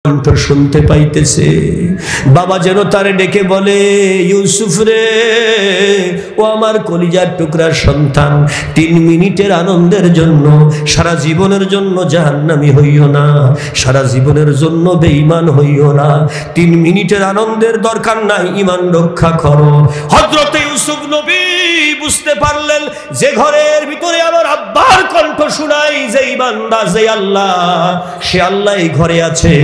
কণ্ঠ শুনতে পাইতেছে। বাবা যেন তারে ডেকে বলে, ইউসুফ রে, ও আমার কলিজার টুকরার সন্তান, 3 মিনিটের আনন্দের জন্য সারা জীবনের জন্য জাহান্নামী হইও না, সারা জীবনের জন্য বেঈমান হইও না। 3 মিনিটের আনন্দের দরকার নাই, ঈমান রক্ষা করো। হযরত ইউসুফ নবী বুঝতে পারলেন যে ঘরের ভিতরে আমার আব্বার কণ্ঠ শোনাই, যেই বান্দা, যে আল্লাহ, সে আল্লাহ এই ঘরে আছে।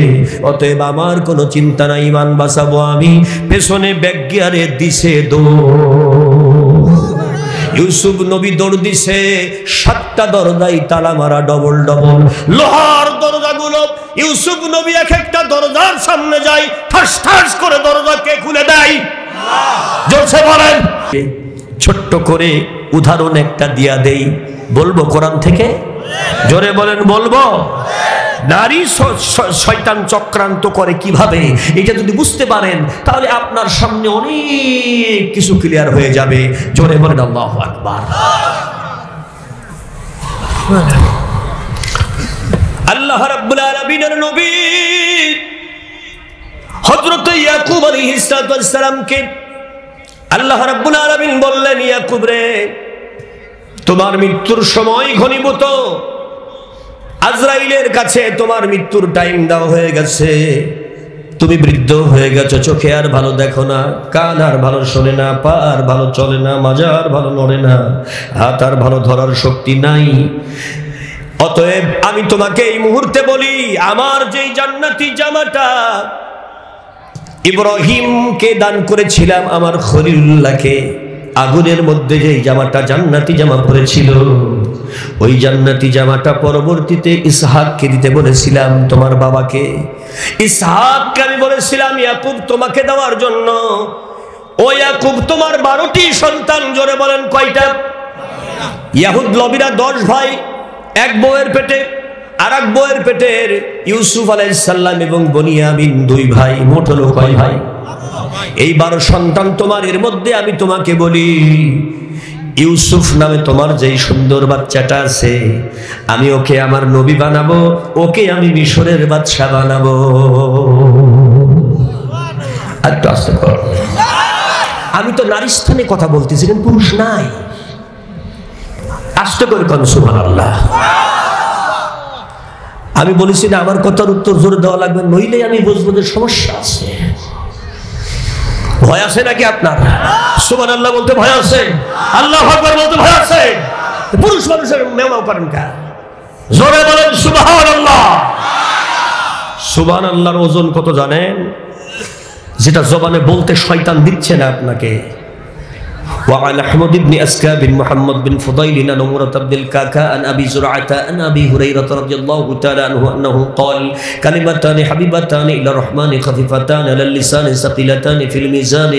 অতএব আমার কোনো চিন্তা নাই, ঈমান বাঁচাবো আমি। পেছনে ব্যাক গিয়ারে দিছে ইউসুফ নবী দৌড় দিছে। 7টা দরজায় তালা মারা, ডবল ডবল লোহার দরজাগুলো। ইউসুফ নবী এক একটা দরজার সামনে যায়, ঠাস ঠাস করে দরজাকে খুলে দেয়। জোরসে বলেন। ছোট্ট করে উদাহরণ একটা দিয়া দেই, বলবো কোরআন থেকে? জোরে বলেন, বলবো। নারী শয়তান চক্রান্ত করে কিভাবে, এটা যদি বুঝতে পারেন তাহলে আপনার সামনে অনেক কিছু ক্লিয়ার হয়ে যাবে। জোরে বলেন আল্লাহু আকবার। আল্লাহ রাব্বুল আলামিনের নবী হযরত ইয়াকুব আলাইহিস সালামকে আল্লাহ রাব্বুল আলামিন বললেন, ইয়াকুব রে, তোমার মৃত্যুর সময় ঘনীভূত, আজরাইলের কাছে তোমার মৃত্যুর টাইম দেওয়া হয়ে গেছে। তুমি বৃদ্ধ হয়ে গেছো, চোখে আর ভালো দেখো না, কান আর ভালো শোনে না, পা আর ভালো চলে না, মাজা আর ভালো নড়ে না, হাত আর ভালো ধরার শক্তি নাই। অতএব আমি তোমাকে এই মুহূর্তে বলি, আমার যেই জান্নাতি জামাটা ইব্রাহিমকে দান করেছিলাম, আমার খলিলুল্লাহকে, আগুনের মধ্যে যেই জামাটা জান্নাতি জামা পরেছিল, ওই জান্নাতি জামাটা পরবর্তীতে ইসহাককে দিতে বলেছিলাম, তোমার বাবাকে। ইসহাককে আমি বলেছিলাম ইয়াকুব তোমাকে দেওয়ার জন্য। ও ইয়াকুব, তোমার 12টি সন্তান। জোরে বলেন কয়টা? ইয়াহুদ লবিরা 10 ভাই, এক বউয়ের পেটে, আর এক বউয়ের পেটের ইউসুফ আলাইহিস সালাম এবং বনিয়ামিন 2 ভাই, মোট হলো কয় ভাই? এই 12 সন্তান তোমার। এর মধ্যে আমি তোমাকে বলি, ইউসুফ নামে তোমার যেই সুন্দর বাচ্চাটা আছে, আমি ওকে আমার নবী বানাবো, ওকে আমি মিশরের বাদশা বানাবো। একটু আস্তে করো। আমি তো নারী স্থানে কথা বলতেছি, কিন্তু পুরুষ নাই। আস্তে করে কোন সুবহানাল্লাহ। আমি বলেছি না, আমার কথার উত্তর জোরে দেওয়া লাগবে, নইলে আমি বুঝবো যে সমস্যা আছে। ভয় আছে নাকি আপনার? সুবহানাল্লাহ বলতে ভয় আছে, আল্লাহু আকবার বলতে ভয় আছে? পুরুষ মানুষের মেওয়াও করেন কা? জোরে বলেন সুবহানাল্লাহ। সুবহানাল্লাহর ওজন কত জানেন? যেটা জবানে বলতে শয়তান দিচ্ছে না আপনাকে। وعن أحمد بن أسكى بن محمد بن فضيل عن عمرة بن الكعكاء عن أبي زرعة عن أبي هريرة رضي الله تعالى عنه أنه قال كلمتان حبيبتان إلى الرحمن خفيفتان على اللسان ثقيلتان في الميزان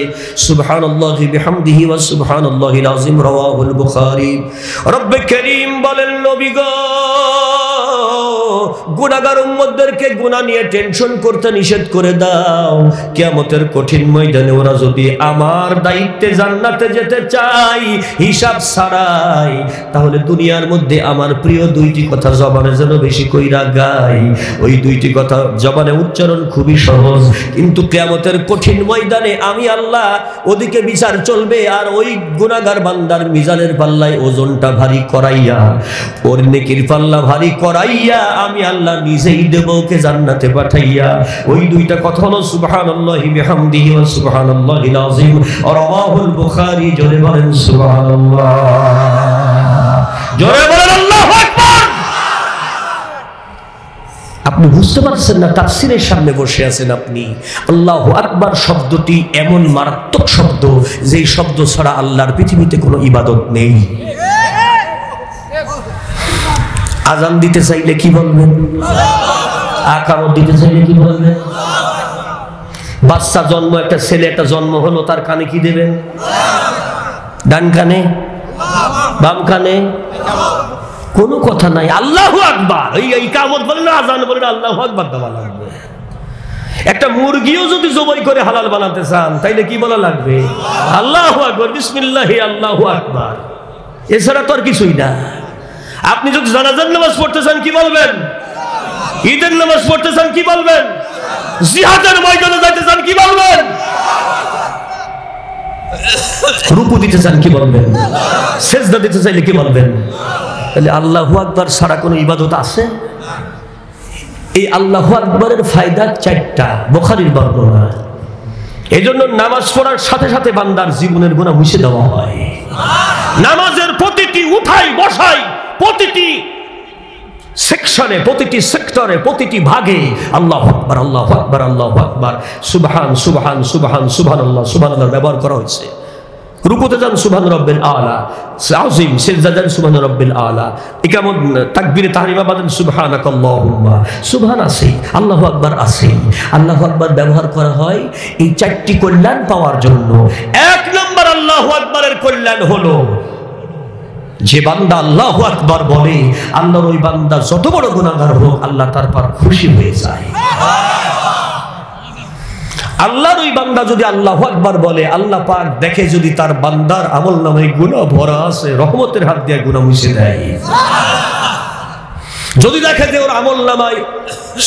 سبحان الله بحمده وسبحان الله العظيم رواه البخاري رب كريم বলেন নবী গো, গুনাহগার উম্মতদেরকে গুনাহ নিয়ে টেনশন করতে নিষেধ করে দাও। কিয়ামতের কঠিন ময়দানে ওরা যদি আমার দায়িত্বে জান্নাতে যেতে চাই হিসাব ছাড়াই, তাহলে দুনিয়ার মধ্যে আমার প্রিয় 2টি কথা জবানে যেন বেশি কইরা গাই। ওই 2টি কথা জবানে উচ্চারণ খুবই সহজ, কিন্তু কিয়ামতের কঠিন ময়দানে আমি আল্লাহ, ওদিকে বিচার চলবে, আর ওই গুনাহগার বান্দার মিজানের পাল্লায় ওজনটা ভারী করাইয়া, ওর নেকির পাল্লা ভারী করাইয়া আমি আল্লাহ নিজেই দেব ওকে জান্নাতে পাঠাইয়া। ওই 2টা কথা হলো সুবহানাল্লাহি বিহামদিহি ওয়া সুবহানাল্লাহিল আযীম রাওয়াহুল বুখারী। জোরে বলেন সুবহানাল্লাহ, জোরে বলেন আল্লাহু আকবার। আপনি বুঝতে পারছেন না, তাফসীরের সামনে বসে আছেন আপনি। আল্লাহু আকবার শব্দটি এমন মারাত্মক শব্দ, যেই শব্দ ছাড়া আল্লাহর পৃথিবীতে কোনো ইবাদত নেই। আজান দিতে চাইলে কি বলবেন? আকামত দিতে চাইলে কি বলবেন? বাচ্চা জন্ম, একটা ছেলে একটা জন্ম হলো, তার কানে কি দেবেন? ডান কানে, বাম কানে? কোনো কথা নাই। আল্লাহু আকবার, এই ইকামত বলেন না, আজান বলেন, আল্লাহু আকবার দেওয়া লাগবে। একটা মুরগিও যদি জবাই করে হালাল বানাতে চান, তাইলে কি বলা লাগবে? আল্লাহু আকবার, বিসমিল্লাহ, আল্লাহু আকবার। এছাড়া তো আর কিছুই না। আপনি যদি জানাজার নামাজ পড়তে চান কি বলবেন? ঈদের নামাজ পড়তে চান কি বলবেন? জিহাদের ময়দানে যাইতে চান কি বলবেন? রুকু দিতে চান কি বলবেন? সেজদা দিতে চাইলে কি বলবেন? তাহলে আল্লাহু আকবার ছাড়া কোনো ইবাদত আছে? এই আল্লাহু আকবারের ফায়দা 4টা, বুখারীর বর্ণনা। এজন্য নামাজ পড়ার সাথে সাথে বান্দার জীবনের গুনাহ মুছে দেওয়া হয়। নামাজের প্রতিটি উঠাই বসাই, প্রতিটি সেকশনে, প্রতিটি সেক্টরে, প্রতিটি ভাগে আল্লাহু আকবার, আল্লাহু আকবার, আল্লাহু আকবার, সুবহান সুবহান সুবহান সুবহানাল্লাহ, সুবহানাল্লাহ ব্যবহার করা হয়েছে। রুকুতে যান সুবহান রাব্বিল আলা আযীম, সিজদা যান সুবহান রাব্বিল আলা, ইকামত তাকবীরে তাহরিমা বাদেন সুবহানাকাল্লাহুম্মা, সুবহান আছে, আল্লাহু আকবার আছে। আল্লাহু আকবার ব্যবহার করা হয় এই 4টি কল্যাণ পাওয়ার জন্য। 1 নম্বর আল্লাহু আকবারের কল্যাণ হলো যে বান্দা আল্লাহু আকবার বলে, আল্লাহর ওই বান্দা যত বড় গুনাহগার হোক আল্লাহ তার পর খুশি হয়ে যায়। আল্লাহর ওই বান্দা যদি আল্লাহু আকবার বলে, আল্লাহ পাক দেখে যদি তার বান্দার আমলনামায় গুনাহ ভরা আছে, রহমতের হাত দিয়ে গুনাহ মুছে দেয়। যদি দেখে যে ওর আমলনামায়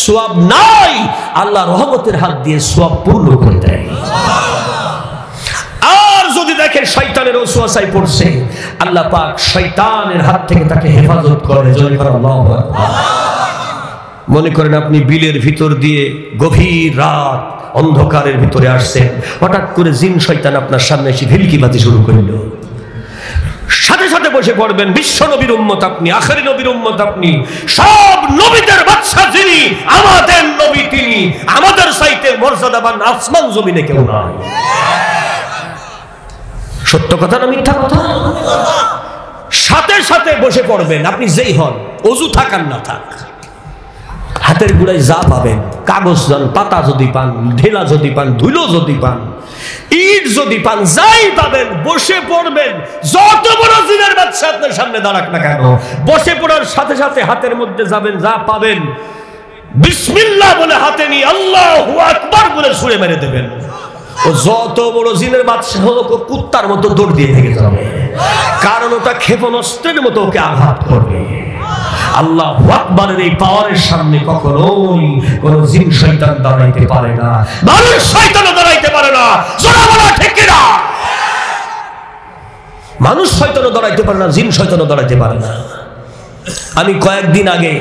সওয়াব নাই, আল্লাহ রহমতের হাত দিয়ে সওয়াব পূর্ণ করে দেয়। আর যদি দেখে শয়তানের ওয়াসওয়াসায় পড়ছে, আল্লাহ পাক শয়তানের হাত থেকে তাকে হেফাজত করে। জয় করে আল্লাহু আকবার। মনে করেন আপনি বিলের ভিতর দিয়ে গভীর রাত অন্ধকারের ভিতরে আসছেন, হঠাৎ করে জিন শয়তান আপনার সামনে এসে ভেলকিবাজি শুরু করল। সাথে সাথে বসে পড়বেন, বিশ্ব নবীর উম্মত আপনি, আখেরি নবীর উম্মত আপনি, সব নবীদের বাদশা যিনি, আমাদের নবী তিনি, আমাদের চাইতে মর্যাদাবান আসমান জমিনে কেউ নাই। সত্য কথা না মিথ্যা কথা? সাথে সাথে বসে পড়বেন, আপনি যেই হন, অজু থাক আর না থাক, হাতের গুড়ায় যা পাবেন, কাগজ যান, পাতা যদি পান, ঢেলা যদি পান, ধুলো যদি পান, ইট যদি পান, যাই পাবেন বসে পড়বেন। যত বড় জিনের বাদশা আপনার সামনে দাঁড়াক না কেন, বসে পড়ার সাথে সাথে হাতের মধ্যে যাবেন, যা পাবেন বিসমিল্লাহ বলে হাতে নিয়ে আল্লাহু আকবার বলে ছুঁড়ে মেরে দেবেন। ও যত বড় জিনের বাদশা হোক, কুত্তার মতো দৌড় দিয়ে থেকে যাবে, কারণ ওটা ক্ষেপণাস্ত্রের মতো ওকে আঘাত করবে। আল্লাহু আকবারের এই পাওয়ারের সামনে কখনোই কোন জিন শয়তান দাঁড়াইতে পারে না, মানুষ শয়তানও দাঁড়াইতে পারে না। জোরে বলো ঠিক কিনা? মানুষ শয়তানও দাঁড়াইতে পারে না, জিন শয়তানও দাঁড়াইতে পারে না। আমি কয়েকদিন আগে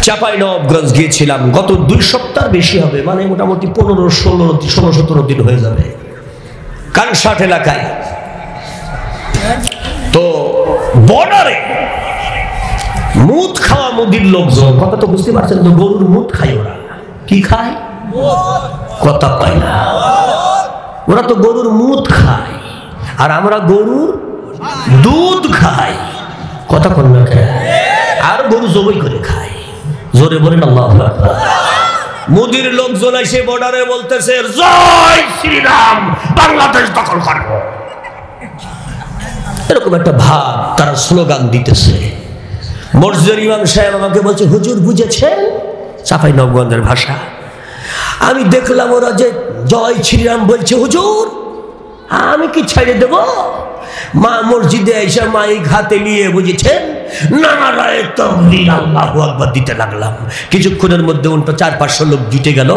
চাঁপাইনবাবগঞ্জ গিয়েছিলাম, গত 2 সপ্তাহ বেশি হবে, মানে মোটামুটি 15-16-17 দিন হয়ে যাবে, কানসাট এলাকায়। তো বর্ডারে মুদ খাওয়া মুদির লোকজন, কথা তো বুঝতে পারছেন তো, গরুর মুদ খায়। ওরা কি খায়? কথা পায় না, ওরা তো গরুর মুদ খায়, আর আমরা গরুর দুধ খাই। কথা কন না খায়, আর গরু জবাই করে খায়। জোরে বলেন আল্লাহু আকবার। মুদির লোকজন এসে বর্ডারে বলতেছে, জয় শ্রীরাম, বাংলাদেশ দখল করব, এরকম একটা ভাব তারা স্লোগান দিতেছে। মসজিদের ইমাম সাহেব আমাকে বলছে, হুজুর বুঝেছেন চাঁপাইনবাবগঞ্জের ভাষা? আমি দেখলাম ওরা যে জয় শ্রীরাম বলছে, হুজুর আমি কি ছেড়ে দেব? মা মসজিদে এসে মাইক হাতে নিয়ে, বুঝেছেন, নারায়ে তাকবীর আল্লাহু আকবার দিতে লাগলাম। কিছুক্ষণের মধ্যে 400-500 লোক জুটে গেল,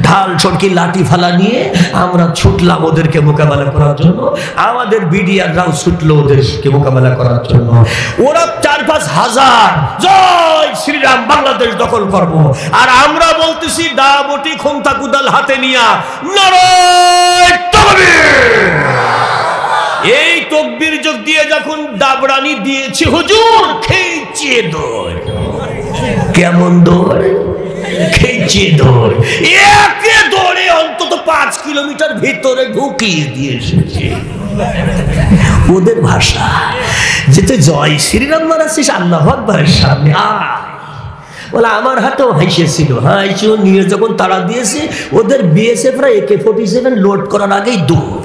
ঢাল ছড়কি লাঠি ফালা নিয়ে আমরা ছুটলাম ওদেরকে মোকাবেলা করার জন্য। আমাদের বিডিআররাও ছুটলো ওদেরকে মোকাবেলা করার জন্য। ওরা 4-5 হাজার জয় শ্রীরাম, বাংলাদেশ দখল করব, আর আমরা বলতেছি দাবটি খোন্তা কুদাল হাতে নিয়া নারায়ে তাকবীর। এই তকবীর যোগ দিয়ে যখন দাবরানি দিয়েছে, হুজুর খেয়েছে দৌড়। কেমন দৌড়? খেয়েছে দৌড়, একে দৌড়ে অন্তত 5 কিলোমিটার ভিতরে ঢুকিয়ে দিয়ে এসেছে। ওদের ভাষা যেতে জয় শ্রীরাম মারাছিস আল্লাহু আকবারের সামনে বলে, আমার হাতেও হাসিয়েছিল। হাসিও নিয়ে যখন তারা দিয়েছে, ওদের বিএসএফরা AK-47 লোড করার আগেই দৌড়।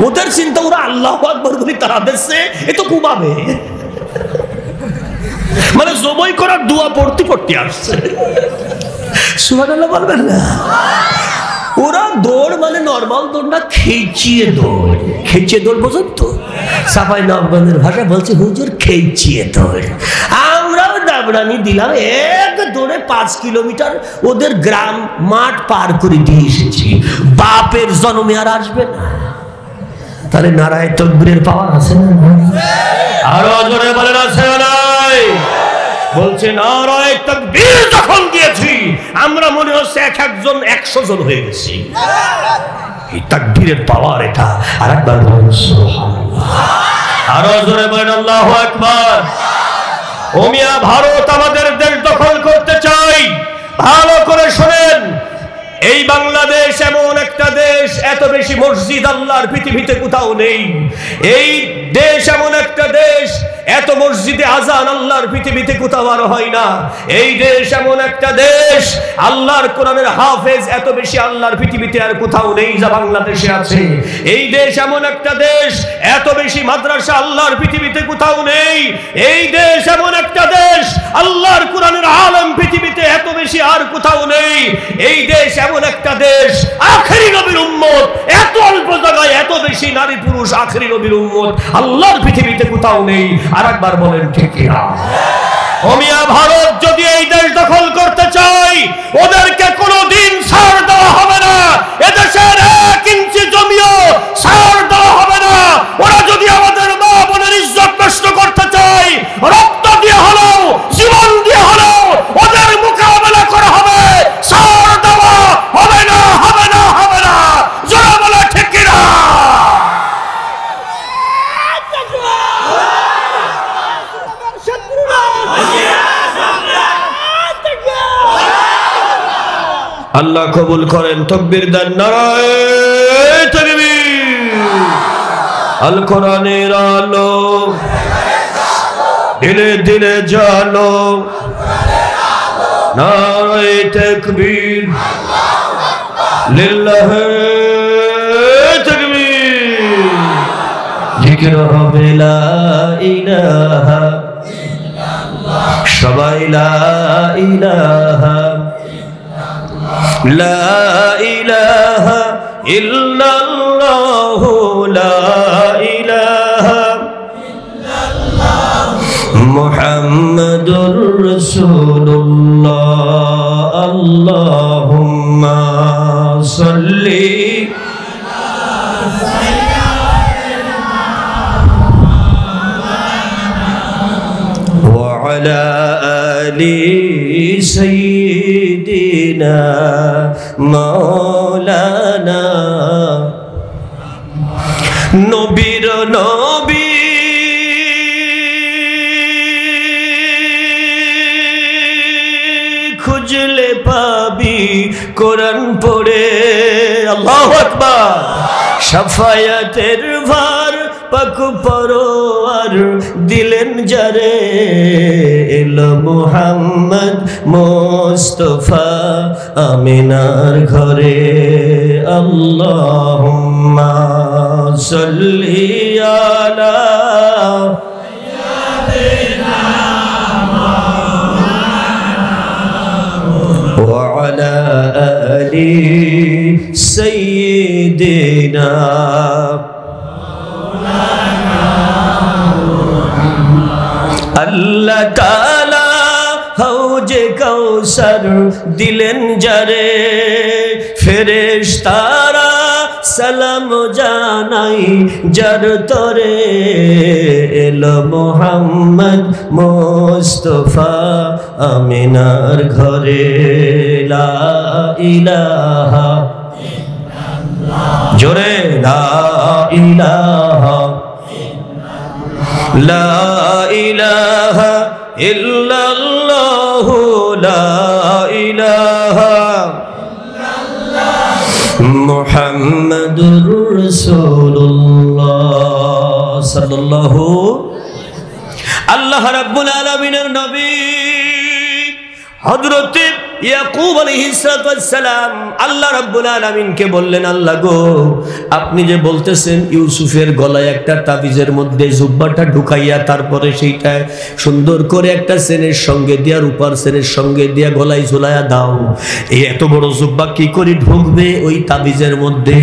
ওদের চিন্তা, ওরা আল্লাহু আকবার বলে তারা দিচ্ছে, এ তো ঘুমাবে, মানে জবাই করার দোয়া পড়তে পড়তে আসছে। সুবহানাল্লাহ বলবেন না? ওরা দৌড় মানে নরমাল দৌড় না, খেঁচিয়ে দৌড়। খেঁচিয়ে দৌড় বোঝেন তো? চাঁপাইনবাবগঞ্জের ভাষা বলছে, হুজুর খেঁচিয়ে দৌড়। আমরাও চাবড়ানি দিলাম, এক দৌড়ে 5 কিলোমিটার ওদের গ্রাম মাঠ পার করে দিয়ে এসেছি। বাপের জন্মে আর আসবে না। তাহলে নারায়ে তাকবীরের পাওয়ার আছে না? আরো জোরে বলেন আছে না? বলছে নারায়ে তাকবীর যখন দিয়েছি আমরা মনে হচ্ছে একজন 100 জন হয়ে গেছি। এই তাকবীরের পাওয়ার এটা। আরেকবার বলুন সুবহানাল্লাহ। আরো জোরে বলেন আল্লাহু আকবার। ও মিয়া, ভারত আমাদের দেশ দখল করতে চাই, ভালো করে শোনেন। এই বাংলাদেশ এমন একটা দেশ, এত বেশি মসজিদ আল্লাহর পৃথিবীতে কোথাও নেই। এই দেশ এমন একটা দেশ, এত মসজিদে আজান আল্লাহর পৃথিবীতে কোথাও আর হয় না। এই দেশ এমন একটা দেশ, আল্লাহর কোরআনের হাফেজ এত বেশি আল্লাহর পৃথিবীতে আর কোথাও নেই যা বাংলাদেশে আছে। এই দেশ এমন একটা দেশ, এত বেশি মাদ্রাসা আল্লাহর পৃথিবীতে কোথাও নেই। এই দেশ এমন একটা দেশ, আল্লাহর কোরআনের আলেম পৃথিবীতে এত বেশি আর কোথাও নেই। এই দেশ এমন একটা দেশ, আখেরি নবীর উম্মত এত অল্প জায়গায় এত বেশি নারী পুরুষ, আখেরি নবীর উম্মত আল্লাহর পৃথিবীতে কোথাও নেই। আরেকবার বলেন ঠিক কিনা? ও মিয়া, ভারত যদি এই দেশ দখল করতে চায় ওদেরকে কোনোদিন ছাড় দেওয়া হবে না। এদেশের 1 ইঞ্চি জমিও ছাড় দেওয়া হবে না। ওরা যদি আমাদের মা বোনের ইজ্জত নষ্ট করতে চায়, রক্ত দিয়ে হলেও জীবন দিয়ে হলেও ওদের মোকাবেলা করা হবে। ছাড় দেওয়া হবে না, হবে না, হবে না। জোরে বলে ঠিক কিনা? আল্লাহ কবুল করেন। তাকবীর দেন, নারায়ে তাকবীর। আল কোরআনের আলো দিলে দিলে জালো, নারায়ে তাকবীর, লিল্লাহি তাকবীর। জিকির হবে লা ইলাহা ইল্লাল্লাহ, সবাই লা ইলাহা লা ইলাহা ইল্লাল্লাহ, লা ইলাহা ইল্লাল্লাহ মুহাম্মাদুর রাসূলুল্লাহ। আল্লাহুম্মা সাল্লি ওয়া আলা আলি সাইয়্যিদিনা মাওলানা। নবীর নবী খুঁজলে পাবি কোরআন পড়ে। আল্লাহু আকবার। শাফায়াতের ভার পাক পরোয়ার দিলেন যারে, এলো মুহাম্মদ মুস্তাফা আমিনার ঘরে। আল্লাহুম্মা সাল্লি আলা সাইয়্যিদিনা ওয়া আলা আলি সাইয়্যিদিনা। আল্লাহ তাআলা হাউজে কাউসার দিলেন যারে, ফেরেশতারা সালাম জানাই যার তরে। এলো মুহাম্মদ মুস্তাফা আমিনার ঘরে। লা ইলাহা ইল্লাল্লাহ, জোরে লা ইলাহা লা ইলাহা ইল্লাল্লাহ, লা ইলাহা ইল্লাল্লাহ মুহাম্মাদুর রাসূলুল্লাহ সাল্লাল্লাহু। আল্লাহ রাব্বুল আলামিনের নবী হযরত ইয়াকুব আলাইহিস সালাম আল্লাহ রাব্বুল আলামিনকে বললেন, আল্লাহ গো, আপনি যে বলতেছেন ইউসুফের গলায় একটা তাবিজের মধ্যে জুব্বাটা ঢুকাইয়া তারপরে সেইটা সুন্দর করে একটা সেনের সঙ্গে দিয়া, রূপার সেনের সঙ্গে দিয়া গলায় ঝুলাইয়া দাও, এই এত বড় জুব্বা কি করে ঢুকবে ওই তাবিজের মধ্যে?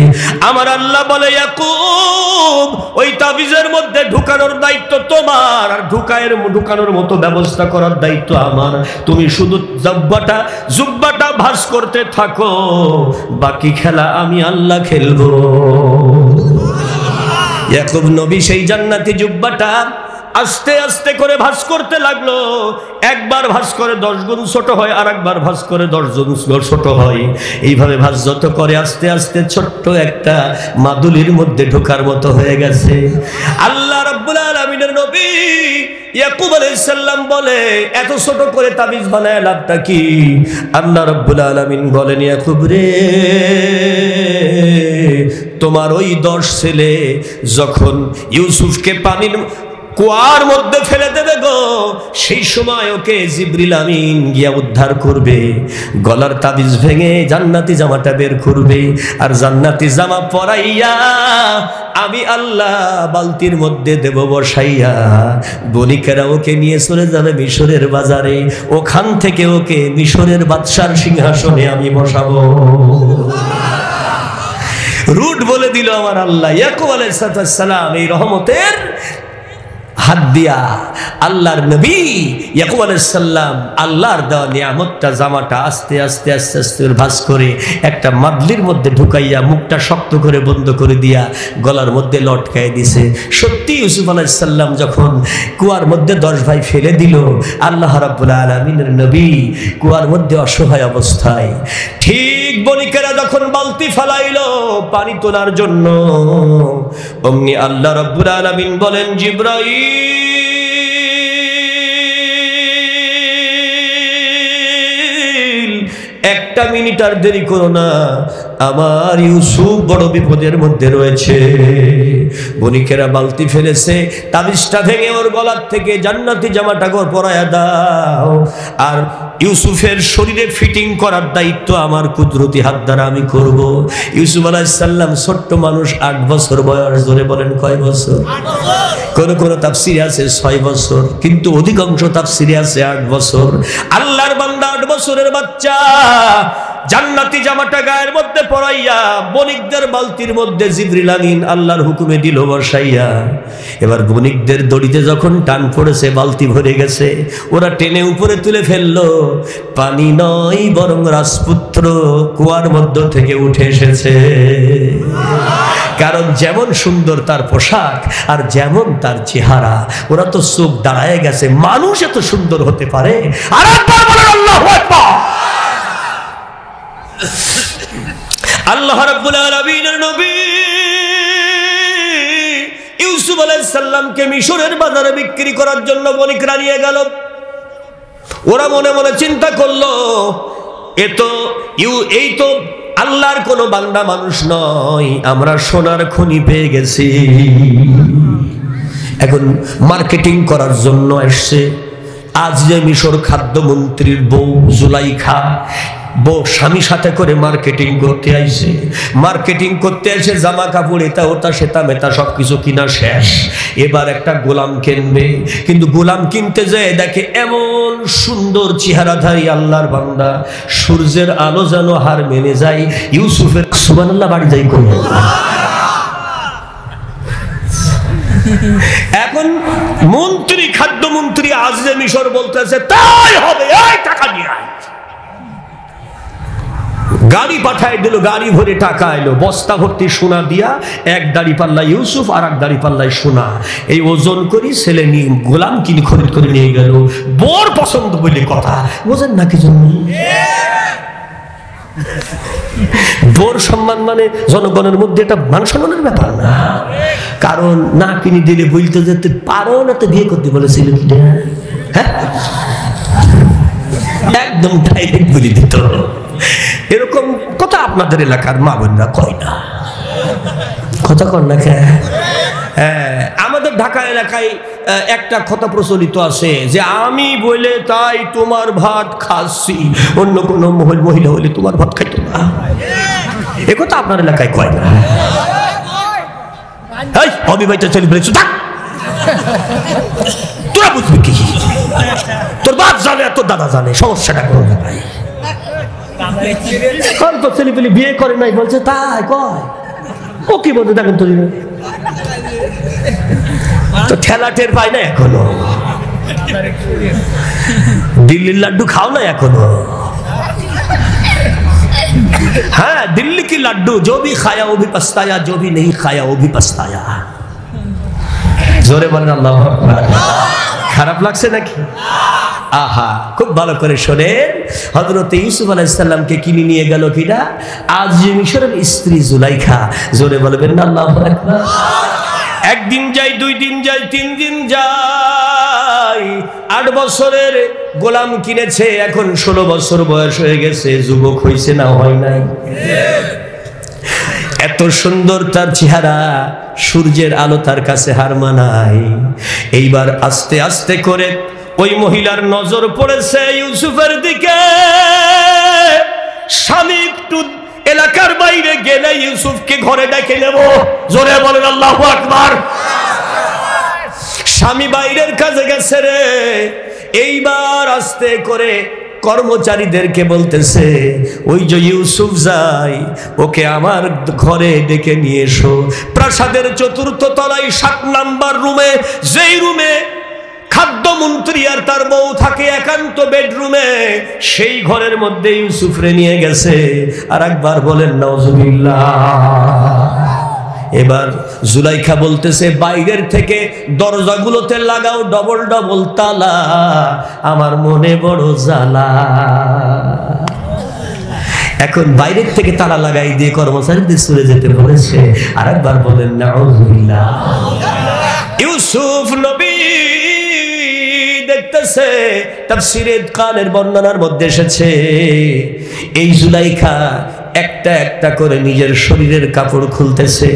আমার আল্লাহ বলে, ইয়াকুব, ওই তাবিজের মধ্যে ঢুকানোর দায়িত্ব তোমার, আর ঢুকানোর মতো ব্যবস্থা করার দায়িত্ব আমার। তুমি শুধু জুব্বাটা ভাঁজ করতে থাকো, বাকি খেলা আমি আল্লাহ খেলবো। ইয়াকুব নবী সেই জান্নাতি জুব্বাটা আস্তে আস্তে করে ভাঁজ করতে লাগলো। একবার ভাঁজ করে 10 গুণ ছোট হয়, আর একবার ভাঁজ করে 10 গুণ ছোট হয়। এইভাবে ভাঁজ যত করে আস্তে আস্তে ছোট্ট একটা মাদুলির মধ্যে ঢোকার মতো হয়ে গেছে। আল্লাহ রাব্বুল আলামিনের নবী ইয়াকুব আলাইহিস সালাম বলে, এত ছোট করে তাবিজ বানায় লাভটা কি? আল্লাহ রাব্বুল আলামিন বলেন, ইয়াকুব রে, তোমার ওই 10 ছেলে যখন ইউসুফকে পানির কুয়ার মধ্যে ফেলে দেবে গো, সেই সময় ওকে জিবরিল আমিন গিয়া উদ্ধার করবে, গলার তাবিজ ভেঙে জান্নাতি জামাটা বের করবে, আর জান্নাতি জামা পরাইয়া আমি আল্লাহ বালতির মধ্যে দেব বসাইয়া, বণিকেরা ওকে নিয়ে চলে যাবে মিশরের বাজারে, ওখান থেকে ওকে মিশরের বাদশার সিংহাসনে আমি বসাবো। রুট বলে দিল আমার আল্লাহ। ইয়াকুব আলাইহিস সালাম এই রহমতের হাত দিয়া আল্লাহর নবী ইয়াকুব আলাইহিস সালাম আল্লাহর দেওয়া নিয়ামতটা জামাটা আস্তে আস্তে আস্তে আস্তে ভাঁজ করে একটা মাদলির মধ্যে ঢুকাইয়া মুখটা শক্ত করে বন্ধ করে দিয়া গলার মধ্যে লটকায় দিছে। সত্যি ইউসুফ আলাইহিস সালাম যখন কুয়ার মধ্যে 10 ভাই ফেলে দিল, আল্লাহ রাব্বুল আলামিনের নবী কুয়ার মধ্যে অসহায় অবস্থায়, ঠিক বণিকেরা যখন বালতি ফালাইলো পানি তোলার জন্য, অমনি আল্লাহ রাব্বুল আলামিন বলেন, জিবরাইল, একটা মিনিট আর দেরি করো না, আমার ইউসুফ বড় বিপদের মধ্যে রয়েছে। বণিকেরা বালতি ফেলেছে, তাবিজটা ভেঙে ওর গলার থেকে জান্নাতি জামাটা পরায়া দাও, আর ইউসুফের শরীরে ফিটিং করার দায়িত্ব আমার কুদরতি হাত দ্বারা আমি করব। ইউসুফ আলাইহিস সালাম ছোট্ট মানুষ, 8 বছর বয়স। ধরে বলেন কয় বছর? কোন কোন তাফসিরে আছে 6 বছর, কিন্তু অধিকাংশ তাফসিরে আছে 8 বছর। আল্লাহর বান্দা 8 বছরের বাচ্চা জান্নাতি জামাটা গায়ের মধ্যে পরাইয়া বণিকদের বালতির মধ্যে জিবরিল আমিন আল্লাহর হুকুমে দিল বসাইয়া। এবার বণিকদের দড়িতে যখন টান পড়েছে, বালতি ভরে গেছে, ওরা টেনে উপরে তুলে ফেললো। পানি নয় বরং রাজপুত্র কুয়ার মধ্য থেকে উঠে এসেছে। কারণ যেমন সুন্দর তার পোশাক আর যেমন তার চেহারা, ওরা তো চোখ দাঁড়ায় গেছে, মানুষ এত সুন্দর হতে পারে? আর একবার বলেন আল্লাহু আকবার। আল্লাহ রাব্বুল আলামিনের নবী ইউসুফ আলাইহিস সালামকে মিশরের বাজারে বিক্রি করার জন্য বণিকরা নিয়ে গেল। ওরা মনে মনে চিন্তা করলো, এই তো আল্লাহর কোনো বান্দা মানুষ নয়, আমরা সোনার খনি পেয়ে গেছি। এখন মার্কেটিং করার জন্য এসছে। আজ যে মিশর খাদ্যমন্ত্রীর বউ জুলাইখা, বউ স্বামী সাথে করে মার্কেটিং করতে আইছে। মার্কেটিং করতে এসে জামা কাপড় এটা ওটা সেটা মেতা সবকিছু কিনা শেষ। এবার একটা গোলাম কিনবে, কিন্তু গোলাম কিনতে যায় দেখে এমন সুন্দর চেহারাধারী আল্লাহর বান্দা, সূর্যের আলো যেন হার মেনে যায়। ইউসুফের সুবহানাল্লাহ বাড়ি যাই কই। এখন মন্ত্রী, খাদ্যমন্ত্রী আজিজে মিশর বলতেছে তাই হবে, এই টাকা নিয়ে আয়। গাড়ি পাঠায় দিল, গাড়ি ভরে টাকা এলো, বস্তা ভর্তি সোনা দিয়া, এক দাড়ি পাল্লা ইউসুফ আর এক দাড়ি পাল্লায় সোনা। এই ওজন করি ছেলে নিয়ে গোলাম কিনে খরিদ করে নিয়ে গেল। বর পছন্দ বলে কথা, বোঝেন না কি জন্য? বর সম্মান মানে জনগণের মধ্যে এটা মান সম্মানের ব্যাপার না। কারণ না কিনে দিলে বলতে যেতে পারো না, তো বিয়ে করতে বলেছিল কি? হ্যাঁ, একদম ডাইরেক্ট বলে দিত। এরকম কথা আপনাদের এলাকার মা বোনরা কয় না, কথা কর না কে? আমাদের ঢাকা এলাকায় একটা কথা প্রচলিত আছে যে আমি বলে তাই তোমার ভাত খাচ্ছি, অন্য কোনো মহিলা হলে তোমার ভাত খাইতো না। এ কথা আপনার এলাকায় কয় না? অবিবাহিত ছেলে বলেছো থাক, তোরা বুঝবি কি? তোর বাপ জানে তোর দাদা জানে, সমস্যাটা কোনো জায়গায়। তো ছেলে পেলে বিয়ে করে নাই বলছে তাই কয়, ও কি বলছে দেখেন তো, তো ঠেলা টের পায় না এখনো। দিল্লির লাড্ডু খাও না এখনো? हाँ दिल्ली की लड्डू जो भी खाया वो भी पछताया, जो भी नहीं खाया वो भी पछताया। जोरे बोलें अल्लाहु আকবার। খারাপ লাগছে নাকি? আহা, খুব ভালো করে শোনেন। হযরত ইউসুফ আলাইহিস সালামকে কিনে নিয়ে গেল কিনা? আজ মিশরের স্ত্রী জুলাইখা। জোরে বলবেন না আল্লাহু আকবার। একদিন যাই, দুই দিন যাই, তিন দিন যাই। 8 বছরের গোলাম কিনেছে, এখন 16 বছর বয়স হয়ে গেছে, যুবক হইছে না হয় নাই? এত সুন্দর তার চেহারা, সূর্যের আলো তার কাছে হার মানায়। এইবার আস্তে আস্তে করে ওই মহিলার নজর পড়েছে ইউসুফের দিকে। স্বামী একটু এলাকার বাইরে গেলে ইউসুফকে ঘরে ডেকে নেব। জোরে বলেন আল্লাহু আকবার। স্বামী বাইরের কাজে গেছে রে। এইবার আস্তে করে কর্মচারীদেরকে বলতেছে, ওই যে ইউসুফ যাই, ওকে আমার ঘরে ডেকে নিয়ে এসো। প্রাসাদের 4র্থ তলায় 7 নাম্বার রুমে, যেই রুমে খাদ্যমন্ত্রী আর তার বউ থাকে একান্ত বেডরুমে, সেই ঘরের মধ্যে ইউসুফরে নিয়ে গেছে। আর একবার বলেন নাউজুবিল্লাহ। এবার জুলাইখা বলতেছে, বাইরের থেকে দরজাগুলোতে লাগাও ডবল ডবল তালা, আমার মনে বড় জ্বালা। এখন বাইরের থেকে তালা লাগাই দিয়ে কর্মচারীদের চলে যেতে বলেছে। আর একবার বলেন নাউজুবিল্লাহ। ইউসুফ নবী দেখতেছে, তাফসীরে কানের বর্ণনার মধ্যে এসেছে, এই জুলাইখা একটা একটা করে নিজের শরীরের কাপড় খুলতেছে।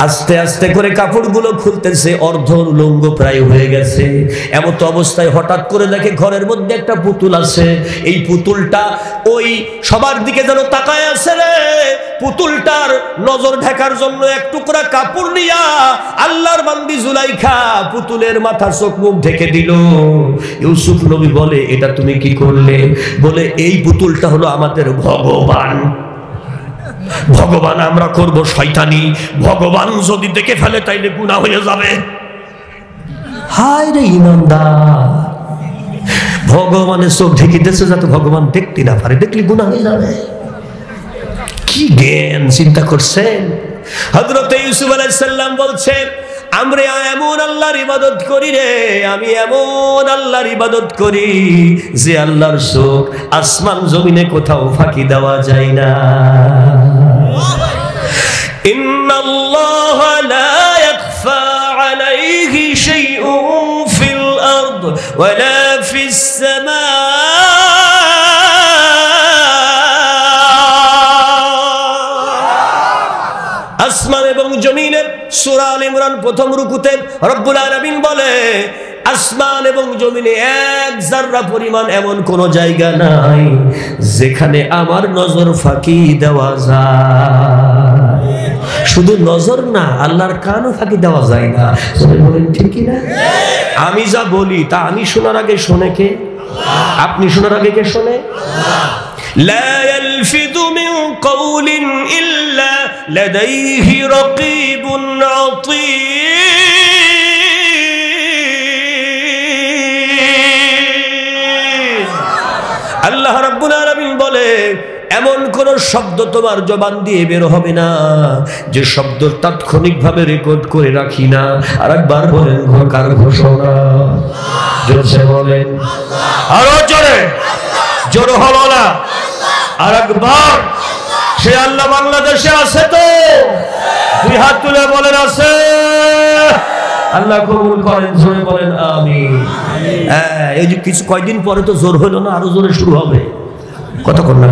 আস্তে আস্তে করে কাপড়গুলো খুলতেছে, অর্ধ উলঙ্গ প্রায় হয়ে গেছে। এমত অবস্থায় হঠাৎ করে দেখে ঘরের মধ্যে একটা পুতুল আছে। এই পুতুলটা ওই সবার দিকে যেন তাকায় আছে রে। পুতুলটার নজর ঢাকার জন্য এক টুকরা কাপড় নিয়া আল্লাহর বান্দি জুলাইখা পুতুলের মাথা চোখ মুখ ঢেকে দিল। ইউসুফ নবী বলে, এটা তুমি কি করলে? বলে, এই পুতুলটা হলো আমাদের ভগবান। ভগবান আমরা করব শয়তানি, ভগবান যদি দেখে ফেলে তাইলে গুনাহ হয়ে যাবে। হায় রে ইমানদার, ভগবানের চোখ ঢেকে দিয়েছে যাতে ভগবান দেখতে না পারে, দেখলে গুনাহ হয়ে যাবে। কি জ্ঞান চিন্তা করছেন? হযরত ইউসুফ আলাইহিস সালাম বলছেন, আমরা এমন আল্লাহর ইবাদত করি রে, আমি এমন আল্লাহর ইবাদত করি যে আল্লাহর চোখ আসমান জমিনে কোথাও ফাঁকি দেওয়া যায় না। ইন্নাল্লাহা লা ইয়াখফা আলাইহি শাইউন ফিল আরদ ওয়ালা ফিস সামা। আসমান এবং জমিনে সূরা আল ইমরান প্রথম রুকুতে রব্বুল আলামিন বলে, আসমান এবং জমিনে এক যাররা পরিমাণ এমন কোন জায়গা নাই যেখানে আমার নজর ফাঁকি দেওয়া যায়। শুধু নজর না, আল্লাহর কানও ফাঁকি দেওয়া যায় না। বলেন ঠিক কি না? আমি যা বলি তা আমি শোনার আগে শোনে কে? আপনি শোনার আগে কে শোনে? লা ইয়ালফিযু মিন কাওলিন ইল্লা লাদাইহি রাকীবুন আতীদ। আল্লাহ রাব্বুল আলামিন বলে, এমন কোন শব্দ তোমার জবান দিয়ে বের হবে না যে শব্দ তাৎক্ষণিকভাবে রেকর্ড করে রাখি না। আর একবার বলেন, কার ঘোষণা? জোরে বলেন, আরো জোরে। জোরে হলো না? আর একবার। সে আল্লাহ বাংলাদেশে আছে তো? 2 হাত তুলে বলেন আছে। আল্লাহ কবুল করেন। জোরে বলেন আমিন। এই যে কিছু কয়দিন পরে তো জোর হলো না, আরো জোরে শুরু হবে। কতক্ষণ না?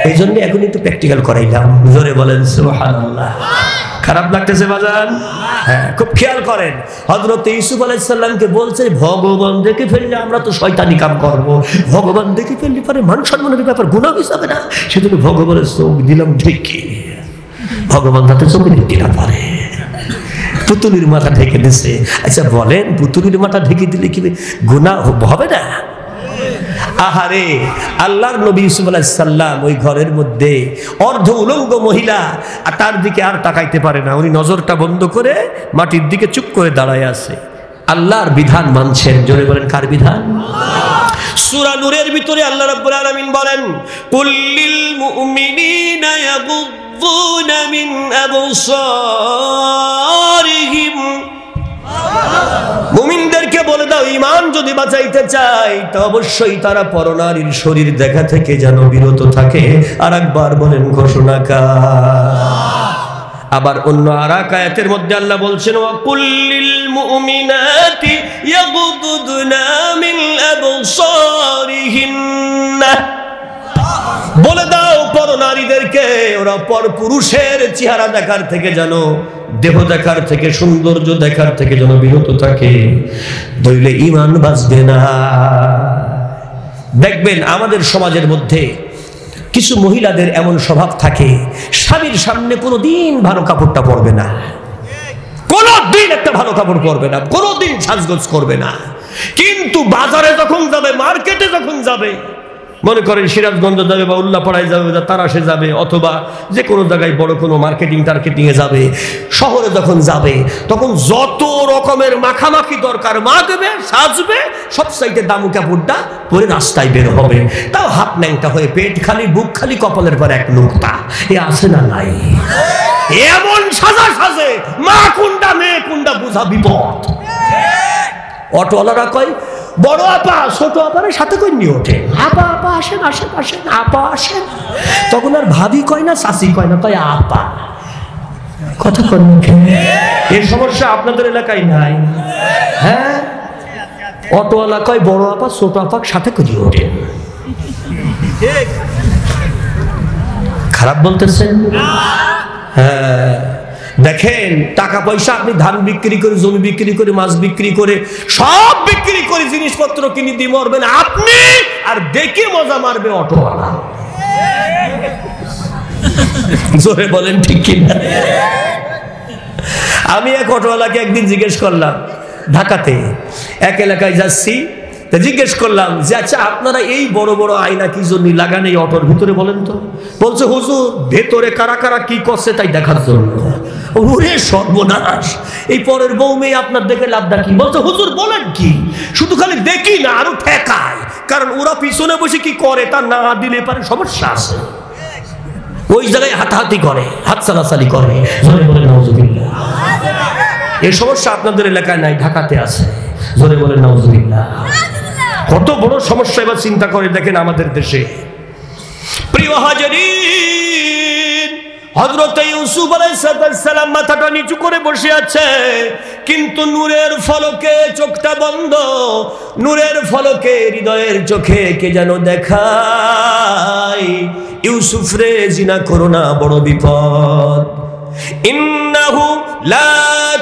এই জন্য এখন একটু প্র্যাকটিক্যাল করাইলাম। জোরে বলেন সুবহানাল্লাহ। খারাপ লাগতেছে বাজান? হ্যাঁ, খুব খেয়াল করেন। হযরত ইউসুফ আলাইহিস সালামকে বলছে ভগবান দেখে ফেললে আমরা তো শয়তানি কাম করব, ভগবান দেখে ফেললে পরে মান সম্মানের ব্যাপার গুনাহ হয়ে যাবে না, সেজন্য ভগবানের চোখ দিলাম ঢেকে। ভগবান তাতে চোখ দিতে না পারে, পুতুলির মাথা ঢেকে দিছে। আচ্ছা বলেন, পুতুলির মাথা ঢেকে দিলে কি গুনাহ হবে না? আহারে, আল্লাহর নবী ইউসুফ আলাইহিস সালাম ওই ঘরের মধ্যে অর্ধ উলঙ্গ মহিলা, আর তার দিকে আর তাকাইতে পারে না। উনি নজরটা বন্ধ করে মাটির দিকে চুপ করে দাঁড়ায় আছে, আল্লাহর বিধান মানছেন। জোরে বলেন, কার বিধান? সূরা নূরের ভিতরে আল্লাহ রাব্বুল আলামিন বলেন, কুল্লিল মুমিনিনা ইয়াগুদ্দুনা মিন আবসারিহিম। মুমিনদেরকে বলে দাও, ঈমান যদি বাঁচাইতে চায় তো অবশ্যই তারা পরনারীর শরীর দেখা থেকে যেন বিরত থাকে। আর একবার বলেন ঘোষণাকার। আবার অন্য আরেক আয়াতের মধ্যে আল্লাহ বলছেন, ওয়া কুল্লিল মুমিনাতি ইয়াগুদুদনা মিন আবসারিহিন্না। বলে দাও পরনারীদেরকে ওরা পরপুরুষের চেহারা দেখার থেকে যেন, দেহ দেখার থেকে, সৌন্দর্য দেখার থেকে যেন বিরত থাকে, নইলে ঈমান বাঁচবে না। দেখবেন আমাদের সমাজের মধ্যে কিছু মহিলাদের এমন স্বভাব থাকে, স্বামীর সামনে কোনোদিন ভালো কাপড়টা পরবে না, কোনোদিন একটা ভালো কাপড় পরবে না, কোনোদিন সাজগোজ করবে না। কিন্তু বাজারে যখন যাবে, মার্কেটে যখন যাবে, মনে করেন সিরাজগঞ্জ যাবে বা উল্লাপাড়ায় যাবে বা তারাশে যাবে, অথবা যে কোনো জায়গায় বড় কোনো মার্কেটিংয়ে যাবে, শহরে যখন যাবে, তখন যত রকমের মাখামাখি দরকার মাখবে, সাজবে, সব সাইডে দামি কাপড়টা পরে রাস্তায় বের হবে। তাও হাত ন্যাংটা হয়ে, পেট খালি, বুক খালি, কপালের পর এক নোকতা। এ আছে না নাই? এমন সাজা সাজে, মা কোনটা মেয়ে কোনটা বোঝা বিপদ। অটোওয়ালারা কয়, বড় আপা ছোট আপার সাথে কই নিয়ে ওঠে, আপা আপা আসেন আসেন আসেন, আপা আসেন। তখন আর ভাবি কয় না, চাচি কয় না, কয় আপা। কথা কন, এই সমস্যা আপনাদের এলাকায় নাই? হ্যাঁ, অটোওয়ালা কয় বড় আপা ছোট আপার সাথে করিয়ে ওঠে। খারাপ বলতেছেন? হ্যাঁ, দেখেন টাকা পয়সা আপনি ধান বিক্রি করে, জমি বিক্রি করে, মাছ বিক্রি করে, সব বিক্রি করে জিনিসপত্র কিনে দিয়ে মরবেন আপনি, আর দেখে মজা মারবে অটোওয়ালা। জোরে বলেন ঠিক কিনা? আমি এক অটোওয়ালাকে একদিন জিজ্ঞেস করলাম, ঢাকাতে এক এলাকায় যাচ্ছি, জিজ্ঞেস করলাম যে আচ্ছা আপনারা এই বড় বড় আয়না কি জন্য লাগান এই অটোর ভিতরে বলেন তো? বলছে হুজুর ভেতরে কারা কারা কি করছে তাই দেখার জন্য। ওরে সর্বনাশ, এই পরের বউ মেয়ে আপনার দেখে লাভটা কি? বলছে হুজুর বলেন কি, শুধু খালি দেখি না আরো ঠেকায়, কারণ ওরা পিছনে বসে কি করে তা না দিলে পারে সমস্যা আছে, ওই জায়গায় হাতাহাতি করে, হাত চালাচালি করে। জোরে বলেন নাউজুবিল্লাহ। এই সমস্যা আপনাদের এলাকায় নাই, ঢাকাতে আছে। জোরে বলেন নাউজুবিল্লাহ। কত বড় সমস্যা এবার চিন্তা করে দেখেন আমাদের দেশে। প্রিয় হাজিরিন, হযরত ইউসুফ আলাইহিস সালাম মাথাটা নিচু করে বসে আছে, কিন্তু নূরের ফলকে চোখটা বন্ধ, নূরের ফলকে হৃদয়ের চোখে কে যেন দেখায়, ইউসুফ রে জিনা করো না, বড় বিপদ। ইন্নাহু লা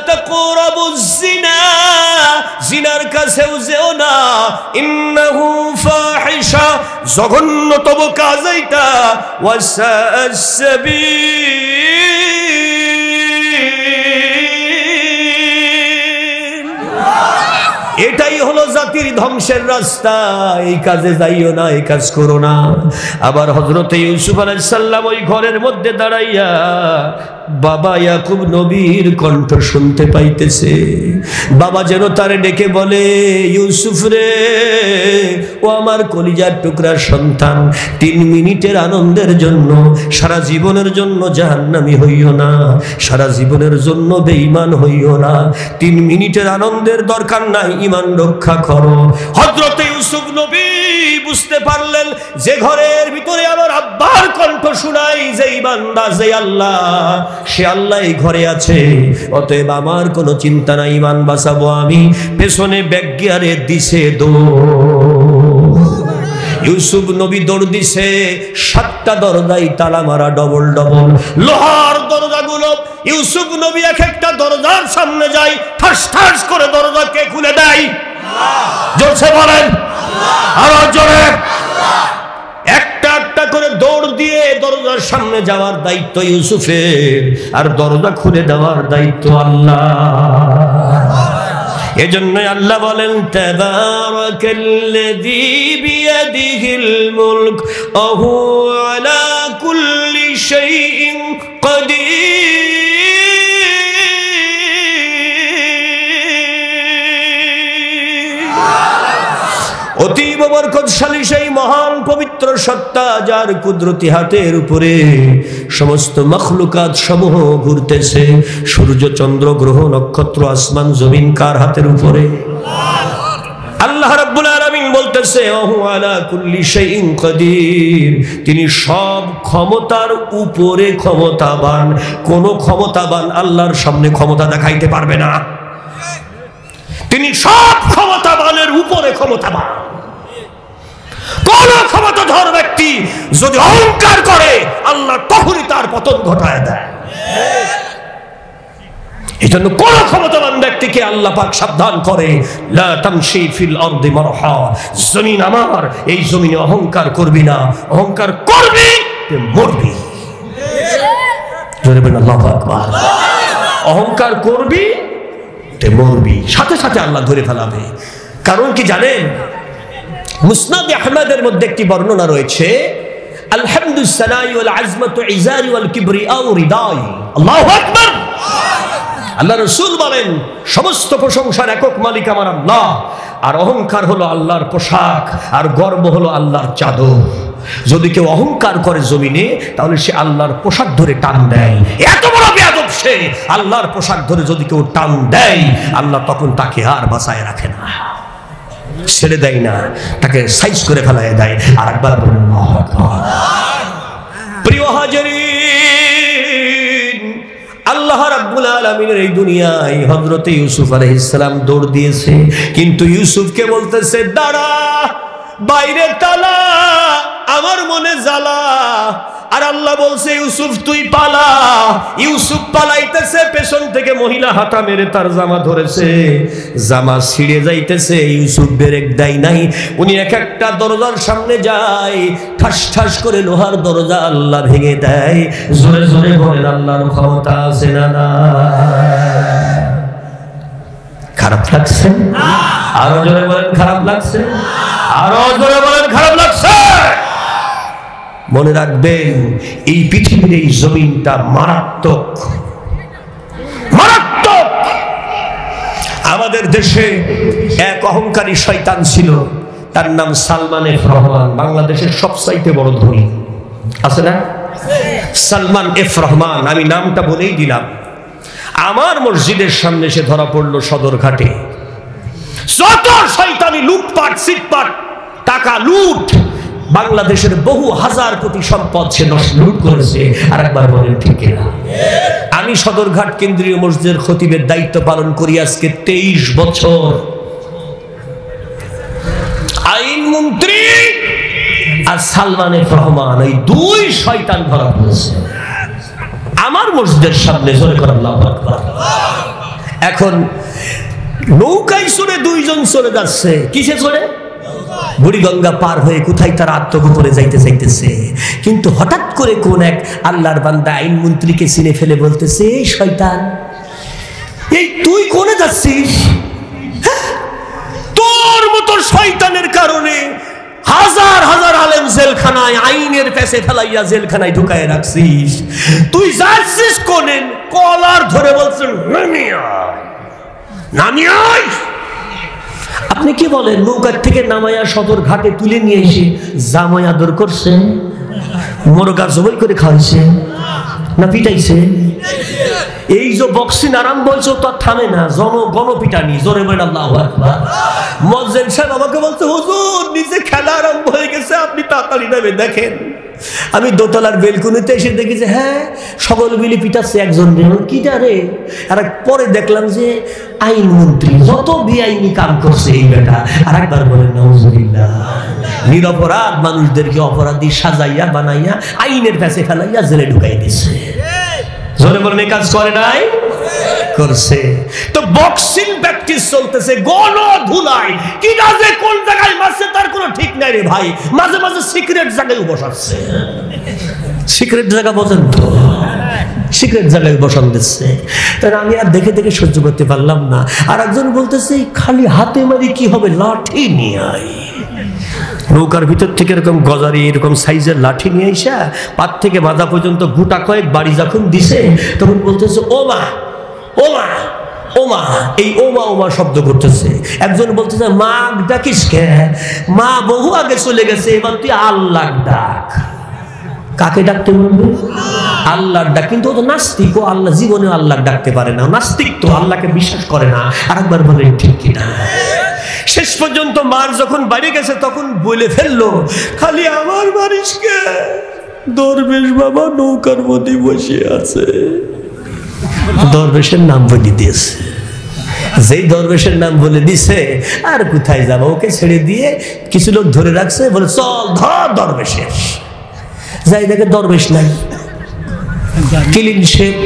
তাকরাবুজ জিনা, জিনার কাছেও যেও না, ইন্নাহু ফাহিশা, জঘন্যতম কাজ এইটা, ওয়াসাআস সাবিল, এটাই হলো জাতির ধ্বংসের রাস্তা, এই কাজে যাইও না, এই কাজ করো না। আবার হযরত ইউসুফ আলাইহিস সালাম ওই ঘরের মধ্যে দাঁড়াইয়া বাবা ইয়াকুব নবীর কণ্ঠ শুনতে পাইতেছে। বাবা যেন তারে ডেকে বলে, ইউসুফ রে, ও আমার কলিজার টুকরা সন্তান, 3 মিনিটের আনন্দের জন্য সারা জীবনের জন্য জাহান্নামী হইও না, সারা জীবনের জন্য বেঈমান হইও না, 3 মিনিটের আনন্দের দরকার নাই, ঈমান রক্ষা করো। হযরত ইউসুফ নবী বুঝতে পারলেন যে ঘরের ভিতরে আমার আব্বার কণ্ঠ শুনাই, যেই বান্দা, যে আল্লাহ, সে আল্লাহ এই ঘরে আছে, অতএব আমার কোনো চিন্তা নাই, ঈমান বাঁচাবো আমি। পেছনে ব্যাক গিয়ারে দিছে দৌড়, ইউসুফ নবী দৌড় দিছে, 7টা দরজাই তালা মারা, ডবল ডবল লোহার দরজাগুলো। ইউসুফ নবী এক একটা দরজার সামনে যায়, ঠাস ঠাস করে দরজাকে খুলে দেয়। জোরসে বলেন আরো জোরে। একটা একটা করে দৌড় দিয়ে দরজার সামনে যাওয়ার দায়িত্ব ইউসুফের, আর দরজা খুলে দেওয়ার দায়িত্ব আল্লাহ। এজন্যই আল্লাহ বলেন তাবারাকাল্লাযী বিয়াদিহিল মুলক ওয়া হুয়া আলা কুল্লি শাইইন কাদির। অতীব বরকতশালী সেই মহান পবিত্র সত্তা, যার কুদরতি হাতের উপরে সমস্ত মখলুকাত সমূহ ঘুরতেছে। সূর্য, চন্দ্র, গ্রহ, নক্ষত্র, আসমান, জমিন কার হাতের উপরে? আল্লাহ রাব্বুল আলামিন বলতেছে ওহু আলা কুল্লি শাইইন কাদির। তিনি সব ক্ষমতার উপরে ক্ষমতাবান। কোন ক্ষমতাবান আল্লাহর সামনে ক্ষমতা দেখাইতে পারবে না। তিনি সব ক্ষমতাবানের উপরে ক্ষমতাবান। কোন ক্ষমতাধর ব্যক্তি যদি অহংকার করে, আল্লাহ তখনই তার পতন ঘটায় দেয়। এই জন্য কোন ক্ষমতাবান ব্যক্তিকে আল্লাহ পাক সাবধান করে, লা তামশি ফিল আরদি মারহা, জমিন আমার, এই জমিনে অহংকার করবি না। অহংকার করবি তে মরবি। জোরে বলেন আল্লাহু আকবার। অহংকার করবি তে মরবি, সাথে সাথে আল্লাহ ধরে ফেলাবে। কারণ কি জানেন? মুসনাদ আহমদের মধ্যে একটি বর্ণনা রয়েছে, আলহামদুস সানাই ওয়াল আজমাতু ইজারি ওয়াল কিবরিয়াউ রিদাই। আল্লাহু আকবার। আল্লাহ রাসূল বলেন, সমস্ত প্রশংসার একক মালিক আমার আল্লাহ, আর অহংকার হলো আল্লাহর পোশাক, আর গর্ব হলো আল্লাহর চাদর। যদি কেউ অহংকার করে জমিনে, তাহলে সে আল্লাহর পোশাক ধরে টান দেয়। এত বড় বেয়াদব সে, আল্লাহর পোশাক ধরে যদি কেউ টান দেয়, আল্লাহ তখন তাকে আর বাঁচায় রাখে না, ছেড়ে দেয় না, তাকে সাইজ করে ফেলায় দেয়। আর একবার বলুন আল্লাহু আকবার। প্রিয় হাজিরিন, আল্লাহ রাব্বুল আলামিনের এই দুনিয়ায় হযরত ইউসুফ আলাইহিস সালাম দৌড় দিয়েছে, কিন্তু ইউসুফকে বলতেছে দাঁড়া, বাইরে তালা, আমার মনে জ্বালা। আর আল্লাহ বলছে ইউসুফ তুই পালা। ইউসুফ পালাইতেছে, পেছন থেকে মহিলা হাতা মেরে তার জামা ধরেছে, জামা ছিঁড়ে যাইতেছে। ইউসুফ ব্রেক দেয় নাই, উনি এক একটা দরজার সামনে যায়, ঠাস ঠাস করে লোহার দরজা আল্লাহ ভেঙে দেয়। জোরে জোরে বলেন আল্লাহর ক্ষমতা আছে না না? খারাপ লাগছে? আরো জোরে বলেন খারাপ লাগছে? আরো জোরে বলেন খারাপ লাগছে? মনে রাখবেন, এই পৃথিবীর এই জমিনটা মারাত্মক, মারাত্মক। আমাদের দেশে এক অহংকারী শয়তান ছিল, তার নাম সালমান এফ রহমান। বাংলাদেশের সবচাইতে বড় ধনী আছে না? সালমান এফ রহমান, আমি নামটা বলেই দিলাম। আমার মসজিদের সামনে সে ধরা পড়লো সদরঘাটে। যত শয়তানি লুটপাট, সিটপাট, টাকা লুট, বাংলাদেশের বহু হাজার কোটি সম্পদ সে লুট করেছে। আর একবার বলেন ঠিক না? আমি সদরঘাট কেন্দ্রীয় মসজিদের খতিবের দায়িত্ব পালন করি আজকে 23 বছর। আইনমন্ত্রী আর সালমান এফ রহমান, এই দুই শয়তান ধরা পড়েছে আমার মসজিদের সামনে। জোরে করে আল্লাহু আকবার। এখন নৌকায় চড়ে দুইজন চলে যাচ্ছে। কিসে চড়ে? বুড়িগঙ্গা পার হয়ে কোথায় তারা আত্মগোপনে যাইতে চাইতেছে। কিন্তু হঠাৎ করে কোন এক আল্লাহর বান্দা আইনমন্ত্রীকে চিনে ফেলে বলতেছে, এই শয়তান, এই তুই কোনে যাচ্ছিস? তোর মতো শয়তানের কারণে হাজার হাজার আলেম জেলখানায় আইনের পেছে ফেলাইয়া জেলখানায় ঢুকায় রাখছিস। তুই যাচ্ছিস কোনে? কলার ধরে বলছেন নামিয়াই। আপনি কি বলেন? নৌকার থেকে নামাইয়া সদর ঘাটে তুলে নিয়ে এসে জামাই আদর করছে, মোরগা জবাই করে খাওয়াইছে না পিটাইছে? এই যে বক্সিং আরাম বলছো তো থামে না, গণপিটানি। জোরে বলেন আল্লাহু আকবার। মুয়াজ্জিন সাহেব আমাকে বলছে, হুজুর নিচে খেলা আরম্ভ হয়ে গেছে, আপনি তাড়াতাড়ি নামে দেখেন। আমি দোতলার বেলকুনিতে এসে দেখি যে হ্যাঁ সকল মিলে পিটাচ্ছে একজন কিটা রে। আর পরে দেখলাম যে আইনমন্ত্রী, যত বেআইনি কাম করছে এই বেটা। আর একবার বলেন নাউজুবিল্লাহ। নিরপরাধ মানুষদেরকে অপরাধী সাজাইয়া বানাইয়া আইনের কাছে ফেলাইয়া জেলে ঢুকাই দিচ্ছে। জোরে বলেন এই কাজ করে নাই? করছে। তো বক্সিং প্র্যাকটিস চলতেছে গণ ধুলাই, কি যে কোন জায়গায় মারছে তার কোনো ঠিক নাই রে ভাই। মাঝে মাঝে সিক্রেট জায়গায় বসাচ্ছে। সিক্রেট জায়গা বোঝেন তো, সিক্রেট জায়গায় বসান দিচ্ছে। তাই আমি আর দেখে দেখে সহ্য করতে পারলাম না। আর একজন বলতেছে খালি হাতে মারি কি হবে, লাঠি নিয়ে আয়। নৌকার ভিতর থেকে এরকম গজারি এরকম সাইজের লাঠি নিয়ে এসা পাত থেকে মাথা পর্যন্ত গোটা কয়েক বাড়ি যখন দিছে তখন বলতেছে ও মা ও মা ও মা। এই ওমা ওমা শব্দ করতেছে। একজন বলতেছে মা ডাকিস কে? মা বহু আগে চলে গেছে, এবার তুই আল্লাহ ডাক। কাকে ডাকতে বলবে? আল্লাহ ডাক। কিন্তু ও তো নাস্তিক, ও আল্লাহ জীবনে আল্লাহ ডাকতে পারে না। নাস্তিক তো আল্লাহকে বিশ্বাস করে না। আরেকবার বলে ঠিক কিনা? শেষ পর্যন্ত মার যখন বাড়ি গেছে তখন বলে ফেললো খালি আমার বাড়িসকে। দরবেশ বাবা নৌকার মধ্যে বসে আছে। দরবেশের নাম বলে দিয়েছে। যেই দরবেশের নাম বলে দিছে আর কোথায় যাবো, ওকে ছেড়ে দিয়ে কিছু লোক ধরে রাখছে, বলে চল ধর দরবেশের। যাই দেখে দরবেশ নাই, ক্লিন শেপ,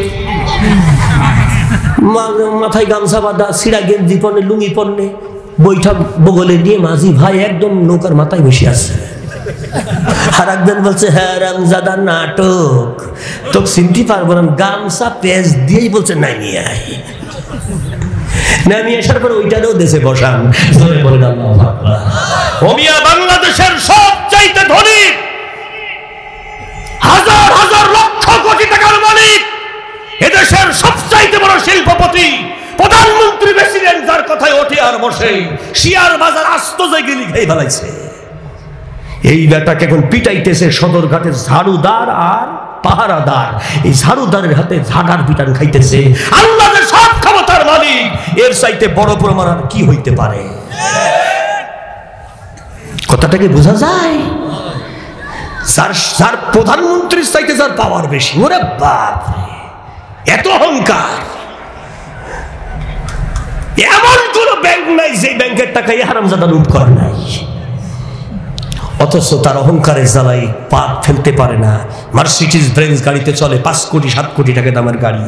মাথায় গামছা বাঁধা, সিরা গেঞ্জি পরনে, লুঙ্গি পরনে, বৈঠা বগলে নিয়ে মাঝি ভাই একদম নৌকার মাথায় বসে আছে। আর একজন বলছে হ্যাঁ রামজাদা নাটক, তো চিনতে পারবো না। গামছা পেঁচ দিয়েই বলছে নামিয়ে আয়। নামিয়ে আসার পর ওইটারও দেশে বসান। বলেন আল্লাহু আকবার। ওমিয়া বাংলাদেশের সবচাইতে ধনী, হাজার হাজার লক্ষ কোটি টাকার মালিক, এদেশের সবচাইতে বড় শিল্পপতি, প্রধানমন্ত্রী, প্রেসিডেন্ট, যার কথায় ওঠে আর বসে, শিয়ার বাজার আস্ত জায়গায় খেয়ে ফেলাইছে। এই বেটাকে এখন পিটাইতেছে সদরঘাটের ঝাড়ুদার আর পাহারাদার। এই ঝাড়ুদারের হাতে ঝাড়ার পিটান খাইতেছে। আল্লাহ যে সব ক্ষমতার মালিক, এর চাইতে বড় প্রমাণ আর কি হইতে পারে? কথাটাকে বোঝা যায়? যার প্রধানমন্ত্রীর চাইতে যার পাওয়ার বেশি, ওরে বাপ, এত অহংকার। এমন কোন ব্যাংক নাই যে ব্যাংকের টাকা হারামজাদা লুট করে নাই, অথচ তার অহংকারের জ্বালায় পা ফেলতে পারে না। মার্সিডিজ বেঞ্জ গাড়িতে চলে, 5 কোটি 7 কোটি টাকা দামের গাড়ি।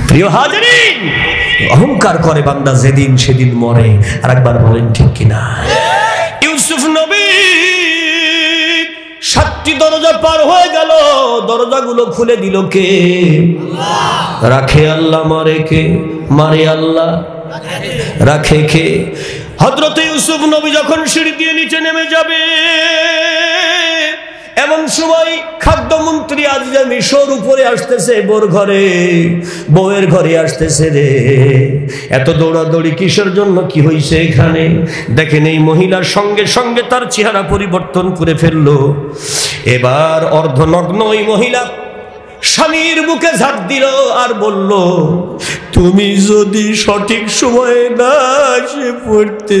প্রিয় হাজিরিন, অহংকার করে বান্দা যেদিন সেদিন মরে। আর একবার বলেন ঠিক কিনা? ইউসুফ নবী 7টি দরজা পার হয়ে গেল, দরজাগুলো খুলে দিল কে? রাখে আল্লাহ, মারে কে? মারে আল্লাহ, রাখে কে? হযরত ইউসুফ নবী যখন সিঁড়ি দিয়ে নিচে নেমে যাবে, এমন সময় খাদ্যমন্ত্রী আজিজা মিশর উপরে আসতেছে, বোর ঘরে, বউয়ের ঘরে আসতেছে। রে এত দৌড়াদৌড়ি কিসের জন্য? কি হয়েছে এখানে? দেখেন এই মহিলার সঙ্গে সঙ্গে তার চেহারা পরিবর্তন করে ফেললো। এবার অর্ধনগ্ন ওই মহিলা স্বামীর বুকে ঝাঁপ দিল আর বলল, তুমি যদি সঠিক সময়ে না এসে পড়তে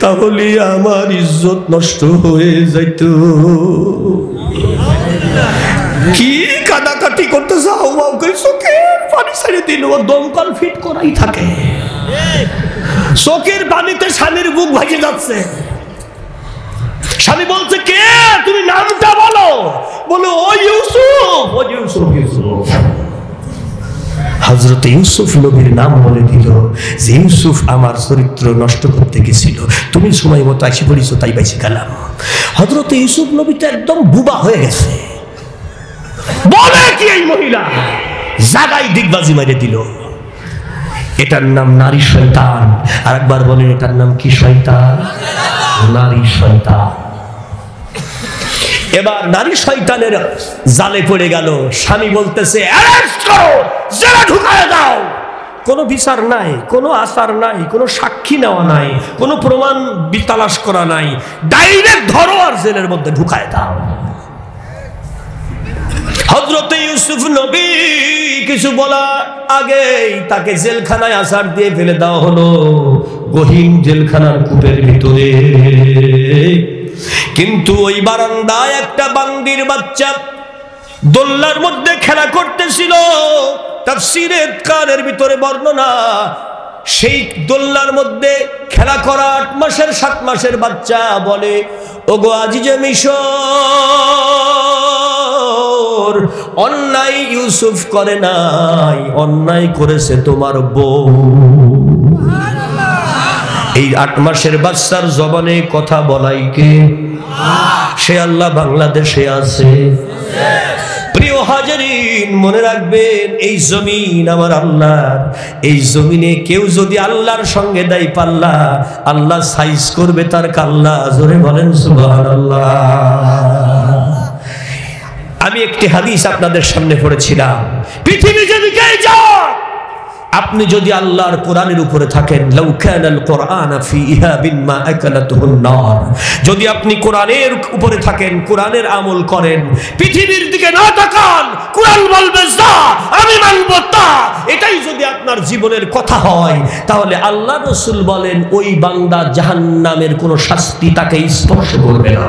তাহলে আমার ইজ্জত নষ্ট হয়ে যাইত। কি কাটাকাটি করতেছে, হাউমাউ করে চোখের পানি ছেড়ে দিল। দমকল ফিট করাই থাকে, চোখের পানিতে স্বামীর বুক ভাসে যাচ্ছে। স্বামী বলছে কে? তুমি নামটা বলো। বলো ও ইউসুফ, ও ইউসুফ। ইউসুফ, হযরত ইউসুফ নবীর নাম বলে দিল যে ইউসুফ আমার চরিত্র নষ্ট করতে গেছিল, তুমি সময় মতো আসি পড়িছো, তাই বেঁচে গেলাম। হযরত ইউসুফ নবী তো একদম বুবা হয়ে গেছে। বলে কি এই মহিলা? জাগাই দিগবাজি মেরে দিল। এটার নাম নারী শয়তান। আর একবার বলেন এটার নাম কি শয়তান? নারী শয়তান। এবার নারী শয়তানের জালে পড়ে গেল। স্বামী বলতেছে অ্যারেস্ট করো, জেলে ঢুকায় দাও। কোনো বিচার নাই, কোনো আচার নাই, কোনো সাক্ষী নেওয়া নাই, কোনো প্রমাণ তালাশ করা নাই, ডাইরেক্ট ধরো আর জেলের মধ্যে ঢুকায় দাও। হযরত ইউসুফ নবী কিছু বলা আগেই তাকে জেলখানায় আসার দিয়ে ফেলে দেওয়া হলো, গহীন জেলখানার কূপের ভিতরে। কিন্তু ওই বারান্দায় একটা বান্দির বাচ্চা দোলনার মধ্যে খেলা করতেছিল। তাফসীরে কারের ভিতরে বর্ণনা, সেই দোলনার মধ্যে খেলা করা 8 মাসের 7 মাসের বাচ্চা বলে, ওগো আজিজে মিশর, অন্যায় ইউসুফ করে নাই, অন্যায় করেছে তোমার বউ। এই 8 মাসের বাচ্চার জবানে কথা বলাই কে? সে আল্লাহ বাংলাদেশে আছে। প্রিয় হাজারিন, মনে রাখবেন এই জমিন আমার আল্লাহর। এই জমিনে কেউ যদি আল্লাহর সঙ্গে দেয় পাল্লা, আল্লাহ সাইজ করবে তার কাল্লা। জোরে বলেন সুবহানাল্লাহ। আমি একটি হাদিস আপনাদের সামনে পড়েছিলাম, পৃথিবী যেদিকে যায়, আপনি যদি আল্লাহর কোরআনের উপরে থাকেন, লাউ কানাল কোরআন ফি ইহাবিন মা আকালাতুহুন নার, যদি আপনি কোরআনের উপরে থাকেন, কোরআনের আমল করেন, পৃথিবীর দিকে না তাকান, কোরআন বলবে যা, আমি মানব তা, এটাই যদি আপনার জীবনের কথা হয়, তাহলে আল্লাহ রাসূল বলেন ওই বান্দা জাহান্নামের কোনো শাস্তি তাকে স্পর্শ করবে না,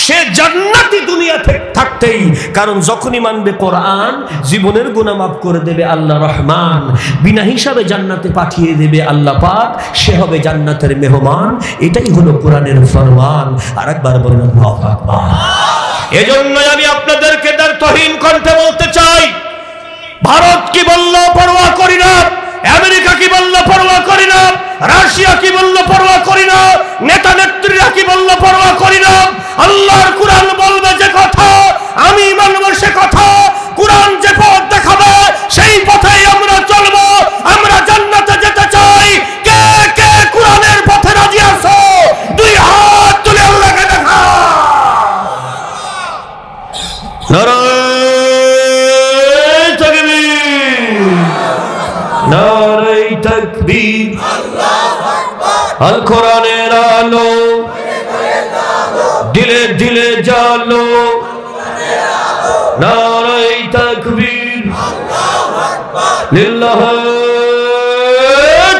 সে জান্নাতি দুনিয়া থাকতেই। কারণ যখনই মানবে কোরআন, জীবনের গুনাহ মাফ করে দেবে আল্লাহ রহমান, বিনা হিসাবে জান্নাতে পাঠিয়ে দেবে আল্লাহ পাক, সে হবে জান্নাতের মেহমান। এটাই হলো কোরআনের ফরমান। আরেকবার বলেন আল্লাহু আকবার। এজন্য আমি আপনাদেরকে দ্বারতহীন কণ্ঠে বলতে চাই, ভারত কি বলল পরোয়া করি না, আমেরিকা কি বলল পরোয়া করি না, রাশিয়া কি বলল পরোয়া করি না, নেতা নেত্রীরা কি বলল পরোয়া করি না। আল্লাহর কোরআন বলবে যে কথা, আমি মানব সে কথা। কোরআন যে পথ দেখাবে, সেই পথেই আমরা চলবো। আমরা জান্নাতে যেতে চাই। কে কে কোরআনের পথে রাজি আছো? 2 হাত তুলে আল্লাহকে দেখা। নারায়ে তাকবীর, নারায়ে তাকবীর, আল্লাহু আকবার। আল কোরআনের আলো দিলে দিলে জালো, নারায়ে তাকবীর, আল্লাহু আকবার, লিল্লাহি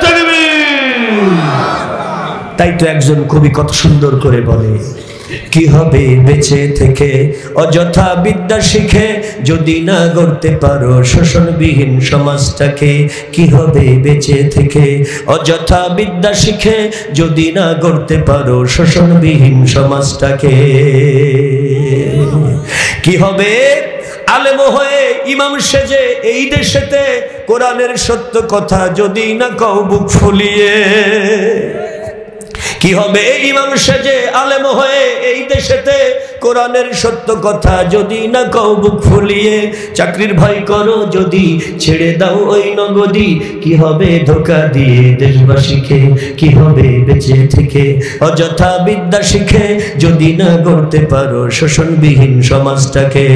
তাকবীর। তাই তো একজন কবি কত সুন্দর করে বলে, কি হবে বেঁচে থেকে অযথা বিদ্যা শিখে, যদি না গড়তে পারো শোষণবিহীন সমাজটাকে। কি হবে বেঁচে থেকে অযথা বিদ্যা শিখে, যদি না গড়তে পারো শোষণবিহীন সমাজটাকে। কি হবে আলেম হয়ে ইমাম সেজে এই দেশেতে, কোরআনের সত্য কথা যদি না কও বুক ফুলিয়ে। কি হবে ইমাম সেজে আলেম হয়ে এই দেশেতে, কোরআনের সত্য কথা যদি না কও বুক ফুলিয়ে। চাকরির ভয় করো যদি ছেড়ে দাও ওই নগদী, কি হবে ধোঁকা দিয়ে দেশবাসীকে। কি হবে বেঁচে থেকে অযথা বিদ্যা শিখে, যদি না গড়তে পারো শোষণবিহীন সমাজটাকে।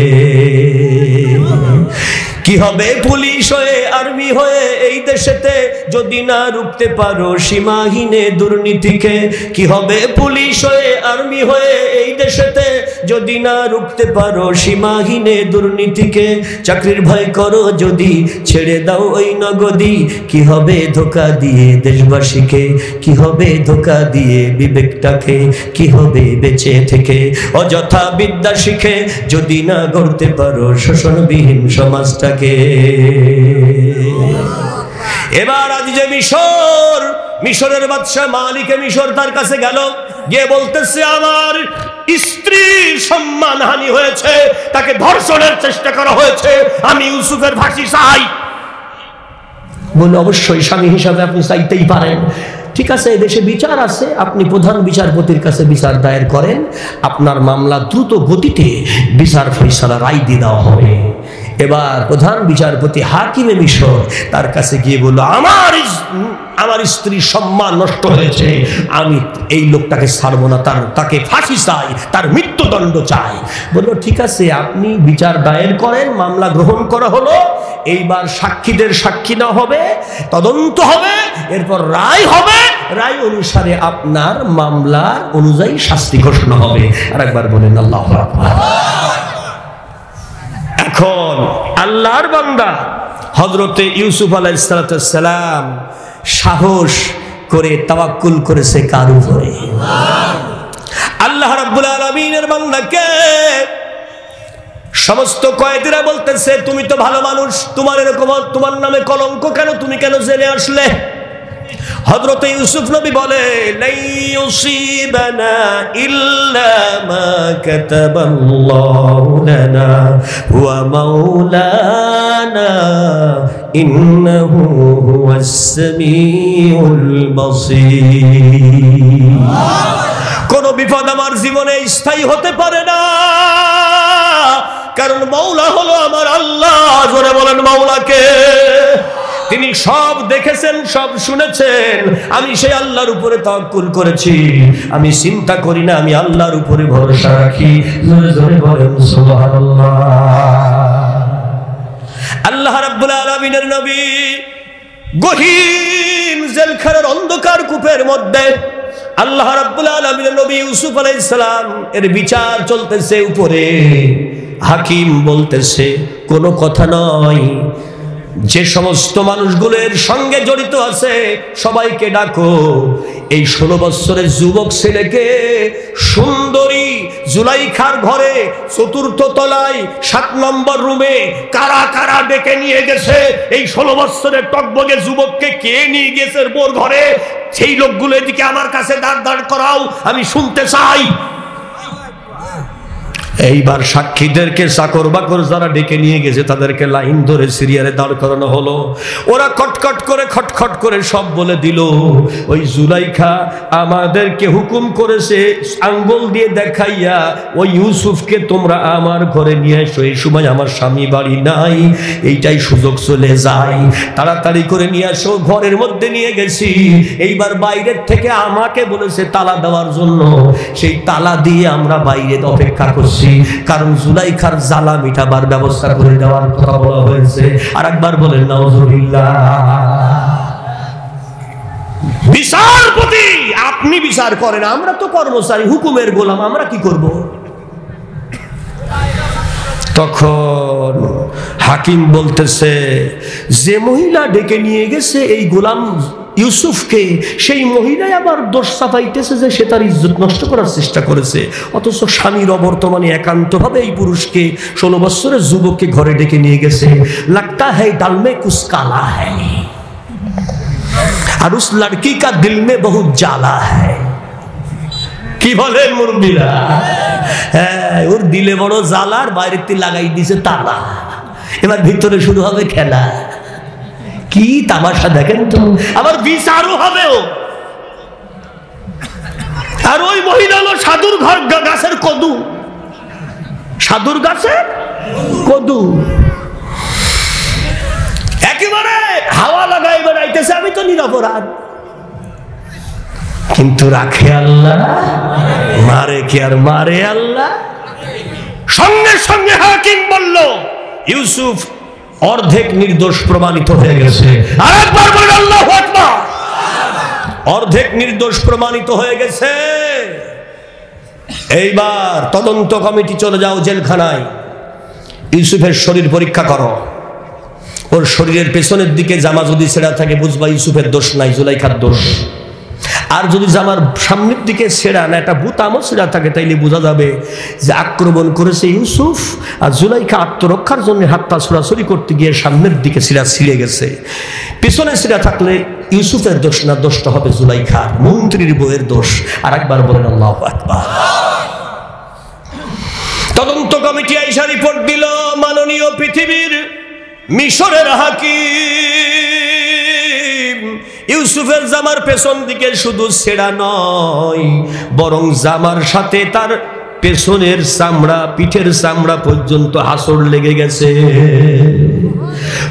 কি হবে পুলিশ হয়ে আর্মি হয়ে এই দেশেতে, যদি না রুখতে পারো সীমাহীনে দুর্নীতিকে। কি হবে পুলিশ হয়ে আর্মি হয়ে এই দেশেতে, যদি না রুখতে পারো সীমাহীনে দুর্নীতিকে। চাকরির ভয় করো যদি ছেড়ে দাও ওই নগদী, কি হবে ধোঁকা দিয়ে দেশবাসীকে। কি হবে ধোঁকা দিয়ে বিবেকটাকে। কি হবে বেঁচে থেকে অযথা বিদ্যা শিখে, যদি না গড়তে পারো শোষণবিহীন সমাজটাকে। এবার আজিজে মিশর, মিশরের বাদশা মালিকে মিশর তার কাছে গেল, গিয়ে বলতেছে আমার স্ত্রীর সম্মানহানি হয়েছে, তাকে ধর্ষণের চেষ্টা করা হয়েছে, আমি ইউসুফের ফাঁসি চাই। বলে অবশ্যই স্বামী হিসাবে আপনি চাইতেই পারেন। ঠিক আছে, এদেশে বিচার আছে, আপনি প্রধান বিচারপতির কাছে বিচার দায়ের করেন, আপনার মামলা দ্রুত গতিতে বিচার ফয়সালা রায় দিয়ে দেওয়া হবে। এবার প্রধান বিচারপতি হাকিমে মিশর তার কাছে গিয়ে বলল, আমার স্ত্রীর সম্মান নষ্ট হয়েছে, আমি এই লোকটাকে ছাড়বো না, তাকে ফাঁসি চাই, তার মৃত্যুদণ্ড চাই। বলল ঠিক আছে, আপনি বিচার দায়ের করেন, মামলা গ্রহণ করা হলো। এইবার সাক্ষীদের সাক্ষী না হবে, তদন্ত হবে, এরপর রায় হবে, রায় অনুসারে আপনার মামলা অনুযায়ী শাস্তি ঘোষণা হবে। আর একবার বলেন আল্লাহু আকবার। এখন আল্লাহর বান্দা হযরতে ইউসুফ আলাইহিস সালাম সাহস করে তাওয়াক্কুল করেছে কার উপরে? আল্লাহ রাব্বুল আলামিনের বান্দাকে সমস্ত কয়েদিরা বলতেছে, তুমি তো ভালো মানুষ, তোমার এরকম তোমার নামে কলঙ্ক কেন, তুমি কেন জেলে আসলে? হযরত ইউসুফ নবী বলে, লা ইউসিবানা ইল্লা মা কাতাবাল্লাহু লানা ওয়া মাওলানা ইন্নাহু হুয়াস সামিউল বাসীর। কোন বিপদ আমার জীবনে স্থায়ী হতে পারে না, কারণ মাওলা হলো আমার আল্লাহ। জোরে বলেন মাওলাকে। তিনি সব দেখেছেন, সব শুনেছেন। আমি সেই আল্লাহর উপরে তাওয়াক্কুল করেছি, আমি চিন্তা করি না, আমি আল্লাহর উপরে ভরসা রাখি। জোরে জোরে বলেন সুবহানাল্লাহ। আল্লাহ রাব্বুল আলামিনের নবী গহীন জেলখানার অন্ধকার কূপের মধ্যে আল্লাহ রাব্বুল আলামিনের নবী ইউসুফ আলাইহিস সালাম এর বিচার চলতেছে উপরে। হাকিম বলতেছে, কোনো কথা নয়, যে সমস্ত মানুষগুলোর সঙ্গে জড়িত আছে সবাইকে ডাকো। এই 16 বছরের যুবক ছেলেকে সুন্দরী জুলাইখার ঘরে 4th তলায় 7 নম্বর রুমে কারা কারা ডেকে নিয়ে গেছে। এই 16 বছরের টকবগে যুবককে কে নিয়ে গেছে বোর ঘরে, সেই লোকগুলো এদিকে আমার কাছে দাঁড় দাঁড় করাও, আমি শুনতে চাই। এইবার সাক্ষীদেরকে চাকর বাকর যারা ডেকে নিয়ে গেছে তাদেরকে লাইন ধরে সিরিয়ালে দাঁড় করানো হলো। ওরা খটখট করে সব বলে দিল, ওই জুলাইখা আমাদেরকে হুকুম করেছে আঙ্গুল দিয়ে দেখাইয়া ওই ইউসুফকে তোমরা আমার ঘরে নিয়ে এসো। এই সময় আমার স্বামী বাড়ি নাই, এইটাই সুযোগ চলে যায়, তাড়াতাড়ি করে নিয়ে আসো। ঘরের মধ্যে নিয়ে গেছি, এইবার বাইরের থেকে আমাকে বলেছে তালা দেওয়ার জন্য। সেই তালা দিয়ে আমরা বাইরে অপেক্ষা করছি, কারণ জুলাইখার জ্বালা মিটাবার ব্যবস্থা করে দেওয়ার কথা বলা হয়েছে। আর একবার বলেন নাউজুবিল্লাহ। বিচারপতি আপনি বিচার করেন, আমরা তো কর্মচারী, হুকুমের গোলাম, আমরা কি করব? তখন হাকিম বলতেছে, যে মহিলা ডেকে নিয়ে গেছে এই গোলাম ইউসুফকে, সেই মহিলাই আবার দোষ চাপাইতেছে যে সে তার ইজ্জত নষ্ট করার চেষ্টা করেছে। অথচ স্বামীর অবর্তমানে একান্তভাবে এই পুরুষকে 16 বছরের যুবককে ঘরে ডেকে নিয়ে গেছে। লাগতা হ্যায় ডাল মে কুছ কালা হ্যায় আর উস লড়কি কা দিল মে বহুত জ্বালা হ্যায়। কি বলেন মুরব্বিরা? হ্যাঁ, ওর দিলে বড় জ্বালা, আর বাইরের থেকে লাগাই দিছে তালা। এবার ভিতরে শুরু হবে খেলা। কি তামাশা দেখেন তো, আবার বিচারও হবে। আর ওই মহিলা হলো সাধুর ঘর গাছের কদু, সাধুর গাছের কদু, একেবারে হাওয়া লাগাই বেড়াইতেছে। আমি তো নিরপরাধ, কিন্তু রাখে আল্লাহ, মারে কে আর মারে আল্লাহ। সঙ্গে সঙ্গে হাকিম বলল, ইউসুফ অর্ধেক নির্দোষ প্রমাণিত হয়ে গেছে। আরেকবার বলেন আল্লাহু আকবার। অর্ধেক নির্দোষ প্রমাণিত হয়ে গেছে। এইবার তদন্ত কমিটি চলে যাও জেলখানায়, ইউসুফের শরীর পরীক্ষা করো। ওর শরীরের পেছনের দিকে জামা যদি ছেঁড়া থাকে বুঝবা ইউসুফের দোষ নাই, জুলাইখার দোষ। আর যদি জামার সামনের দিকে ছেঁড়া না, একটা বুতামও ছেঁড়া থাকে, তাইলে বোঝা যাবে যে আক্রমণ করেছে ইউসুফ, আর জুলাইখা আত্মরক্ষার জন্য হাত পা ছোড়াছুড়ি করতে গিয়ে সামনের দিকে ছিঁড়ে গেছে। পিছনে ছেঁড়া থাকলে ইউসুফের দোষ না, দোষটা হবে জুলাইখার, মন্ত্রীর বউয়ের দোষ। আর একবার বলেন আল্লাহু আকবার। তদন্ত কমিটি আইসা রিপোর্ট দিল, মাননীয় পৃথিবীর মিশরের হাকিম, ইউসুফের জামার পেছন দিকে শুধু ছেঁড়া নয়, বরং জামার সাথে তার পেছনের চামড়া, পিঠের চামড়া পর্যন্ত হাসর লেগে গেছে।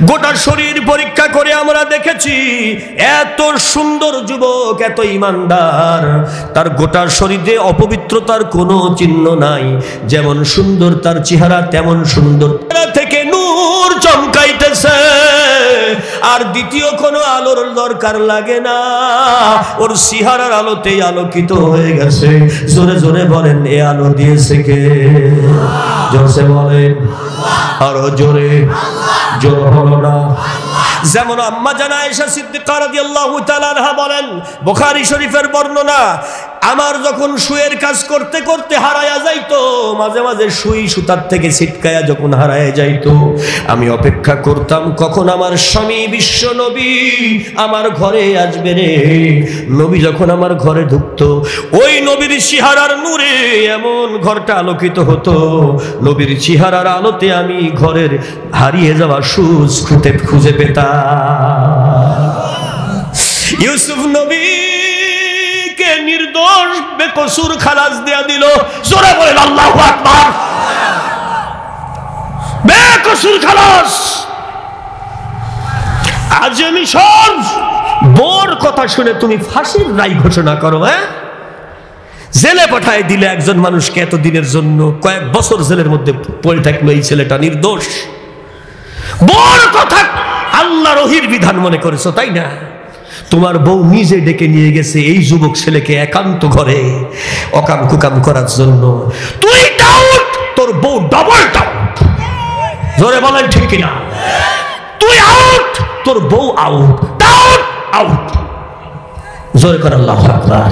গোটা শরীর পরীক্ষা করে আমরা দেখেছি, এত সুন্দর যুবক, এত ইমানদার, তার গোটা শরীরে অপবিত্রতার কোনো চিহ্ন নাই। যেমন সুন্দর তার চেহারা, তেমন সুন্দর থেকে নূর চমকাইতেছে। আর দ্বিতীয় কোনো আলোর দরকার লাগে না, ওর চেহারার আলোতেই আলোকিত হয়ে গেছে। জোরে জোরে বলেন, এ আলো দিয়েছে কে? জোরে বলেন, আরো জোরে। জোর হলো না। যেমন আম্মা জানা আয়েশা সিদ্দিকা রাদিয়াল্লাহু তাআলা আনহা বলেন, বুখারী শরীফের বর্ণনা, আমার যখন সুয়ের কাজ করতে করতে হারায়া যাইতো, মাঝে মাঝে সুই সুতার থেকে ছিটকায়া যখন হারায়া যাইতো, আমি অপেক্ষা করতাম কখন আমার স্বামী বিশ্ব নবী আমার ঘরে আসবে রে। নবী যখন আমার ঘরে ঢুকতো, ওই নবীর চেহারার নূরে এমন ঘরটা আলোকিত হতো, নবীর চেহারার আলোতে আমি ঘরের হারিয়ে যাওয়া সুজ খুঁজে পেতাম। ইউসুফ নবী নির্দোষ বেকসুর খালাস দেয়া দিল। জোরে বলেন আল্লাহু আকবার। বেকসুর খালাস। আজ মিশর বোর কথা শুনে তুমি ফাঁসির রায় ঘোষণা করো, হ্যাঁ? জেলে পাঠায় দিলে একজন মানুষকে এত দিনের জন্য, কয়েক বছর জেলের মধ্যে পড়ে থাকলো এই ছেলেটা নির্দোষ। বোর কথা আল্লাহর ওহীর বিধান মনে করেছো, তাই না? তোমার বউ নিজে ডেকে নিয়ে গেছে এই যুবক ছেলেকে একান্ত ঘরে অকাম কুকাম করার জন্য। তুই ডাউট, তোর বউ ডাবল ডাউট। জোরে বলেন ঠিক কিনা? তুই আউট, তোর বউ আউট। Doubt out. জোরে করে আল্লাহু আকবার।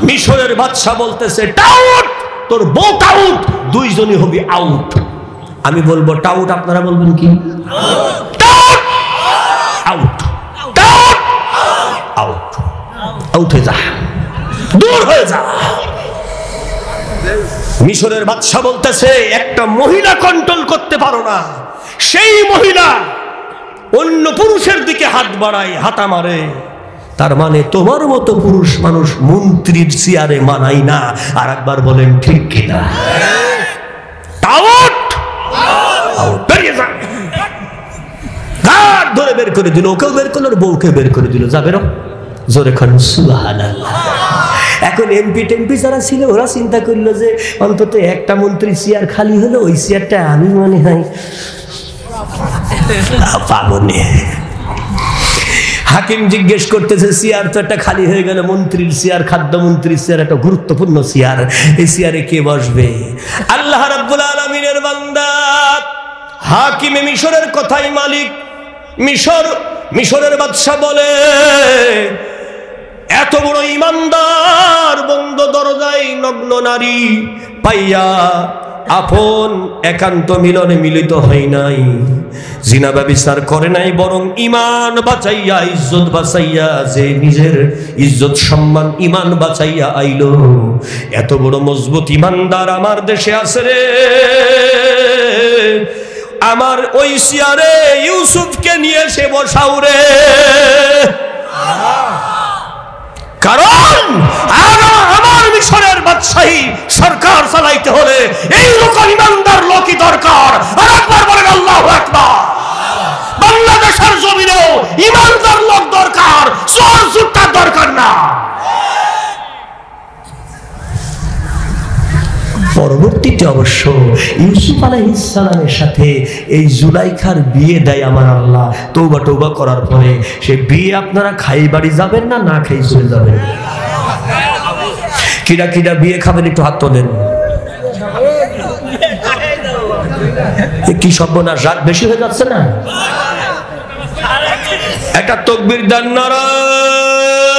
মিশরের বাদশা বলতেছে ডাউট, তোর বউ আউট, দুইজনই হবি আউট। আমি বলবো টাউট, আপনারা বলবেন কি? Doubt out, doubt out. Out হয়ে যা, দূর হয়ে যা। মিশরের বাদশা বলতেছে একটা মহিলা কন্ট্রোল করতে পারো না, সেই মহিলা অন্য পুরুষের দিকে হাত বাড়ায়, হাতা মারে, তার মানে তোমার মতো পুরুষ মানুষ মন্ত্রীর চেয়ারে মানাই না। আর একবার বলেন ঠিক কিনা? আউট আউট, বেরিয়ে যা। গাড় ধরে বের করে দিল, ওকেও বের করলো, বউকে বের করে দিল। যাবে না? জোরে খান সুবহানাল্লাহ। এখন এমপি টেমপি যারা ছিল ওরা চিন্তা করলো যে অন্তত একটা মন্ত্রী চেয়ার খালি হলো, ওই চেয়ারটা আমি মনে হয় পাবনে। হাকিম জিজ্ঞেস করতেছে চেয়ার তো একটা খালি হয়ে গেল, মন্ত্রীর চেয়ার, খাদ্যমন্ত্রীর চেয়ার, একটা গুরুত্বপূর্ণ চেয়ার, এই চেয়ারে কে বসবে? আল্লাহ রাব্বুল আলামিনের বান্দা হাকিমে মিশরের কথাই মালিক। মিশরের বাদশা বলে এত বড় ইমানদার বন্ধ দরজায় নগ্ন নারী পাইয়া আপন একান্ত মিলনে মিলিত হয় নাই, জিনা ব্যভিচার করে নাই, বরং ইমান বাঁচাইয়া, ইজ্জত বাঁচাইয়া, যে নিজের ইজ্জত সম্মান ইমান বাঁচাইয়া আইলো, এত বড় মজবুত ইমানদার আমার দেশে আছে রে। আমার ওই চেয়ারে ইউসুফকে নিয়ে সে বসাও রে। কারণ আমার মিশরের বাদশাহী সরকার চালাইতে হলে এই রকম ইমানদার লোকই দরকার। আর একবার বলেন আল্লাহু আকবার। বাংলাদেশের জমিনেও ইমানদার লোক দরকার, চোর চুট্টার দরকার না। পরবর্তীতে অবশ্য ইউসুফ আলাইহিস সালামের সাথে এই জুলাইখার বিয়ে দেয় আমার আল্লাহ। তওবা তওবা করার পরে সে বিয়ে আপনারা খাই বাড়ি যাবেন না, না খাই চলে যাবেন? কিরা কিরা বিয়ে খাবেন একটু হাত তোলেন। কি সর্বনাশ, রাত বেশি হয়ে যাচ্ছে না? একটা তাকবীর দেন, নারায়ে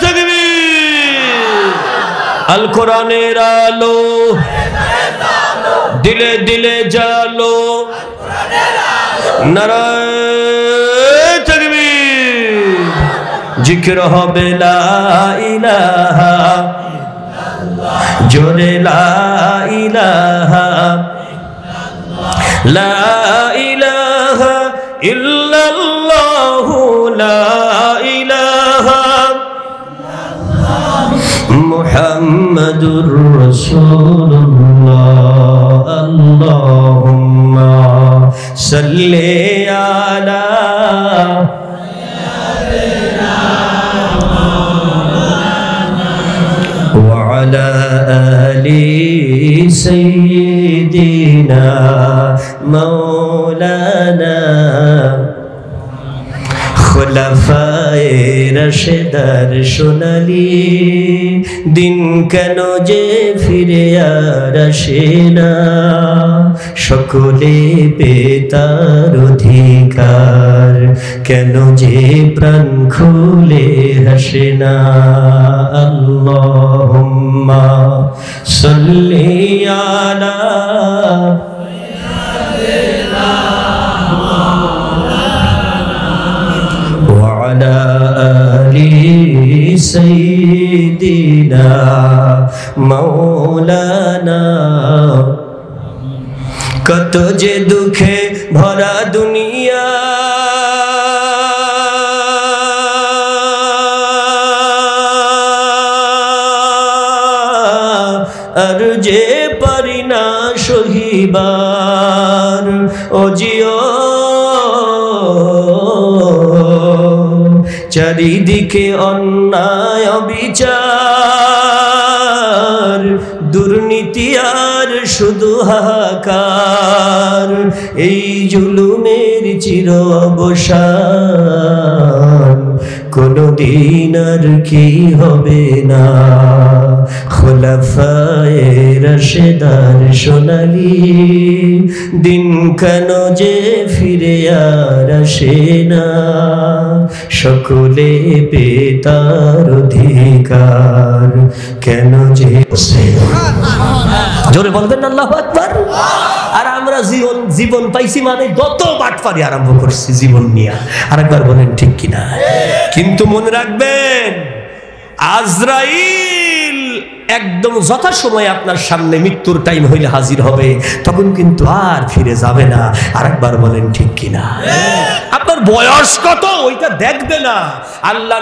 তাকবীর। আল কোরআনের আলো দিলে দিলে জালো, নারায়ে তাকবীর। জিকির হবে লা ইলাহা ইল্লাল্লাহ, জোরে লা ইলাহা লা ইলাহা ইল্লাল্লাহু, লা ইলাহা মুহাম্মাদুর রাসূলুল্লাহ। আল্লাহুম্মা সাল্লি আলা ওয়া আলা আলি সাইয়্যিদিনা মাওলানা খোলাফায়ে রাশেদার সোনালি দিন কেন যে ফিরে আর আসে না, সকলে পেতার অধিকার কেন যে প্রাণ খুলে হাসে না। আল্লাহুম্মা সাল্লি আলা وعلى آل سيدنا مولانا। কত যে দুঃখে ভরা দুনিয়া, আর যে পারি না সহিবার, ও জিও চারিদিকে অন্যায় অবিচার, দুর্নীতি আর শুধু হাহাকার, এই জুলুমের চির অবসান কোনদিন আর কি হবে না। খোলাফায়ে রাশেদার সোনালি দিন কেন যে ফিরে আর আসে না, সকলে পেতার অধিকার কেন যে। জোরে বলবেন আল্লাহু আকবার। আর আমরা জীবন পাইছি মানে যত বাটপারি আরম্ভ করছি জীবন নিয়ে, আরেকবার বলেন ঠিক কিনা। কিন্তু মনে রাখবেন আজরাইল একদম যথাসময়ে আপনার সামনে মৃত্যুর টাইম হইলে হাজির হবে, তখন কিন্তু আর ফিরে যাবে না। আরেকবার বলেন ঠিক কিনা। আপনার বয়স কত ওইটা দেখবে না, আল্লাহ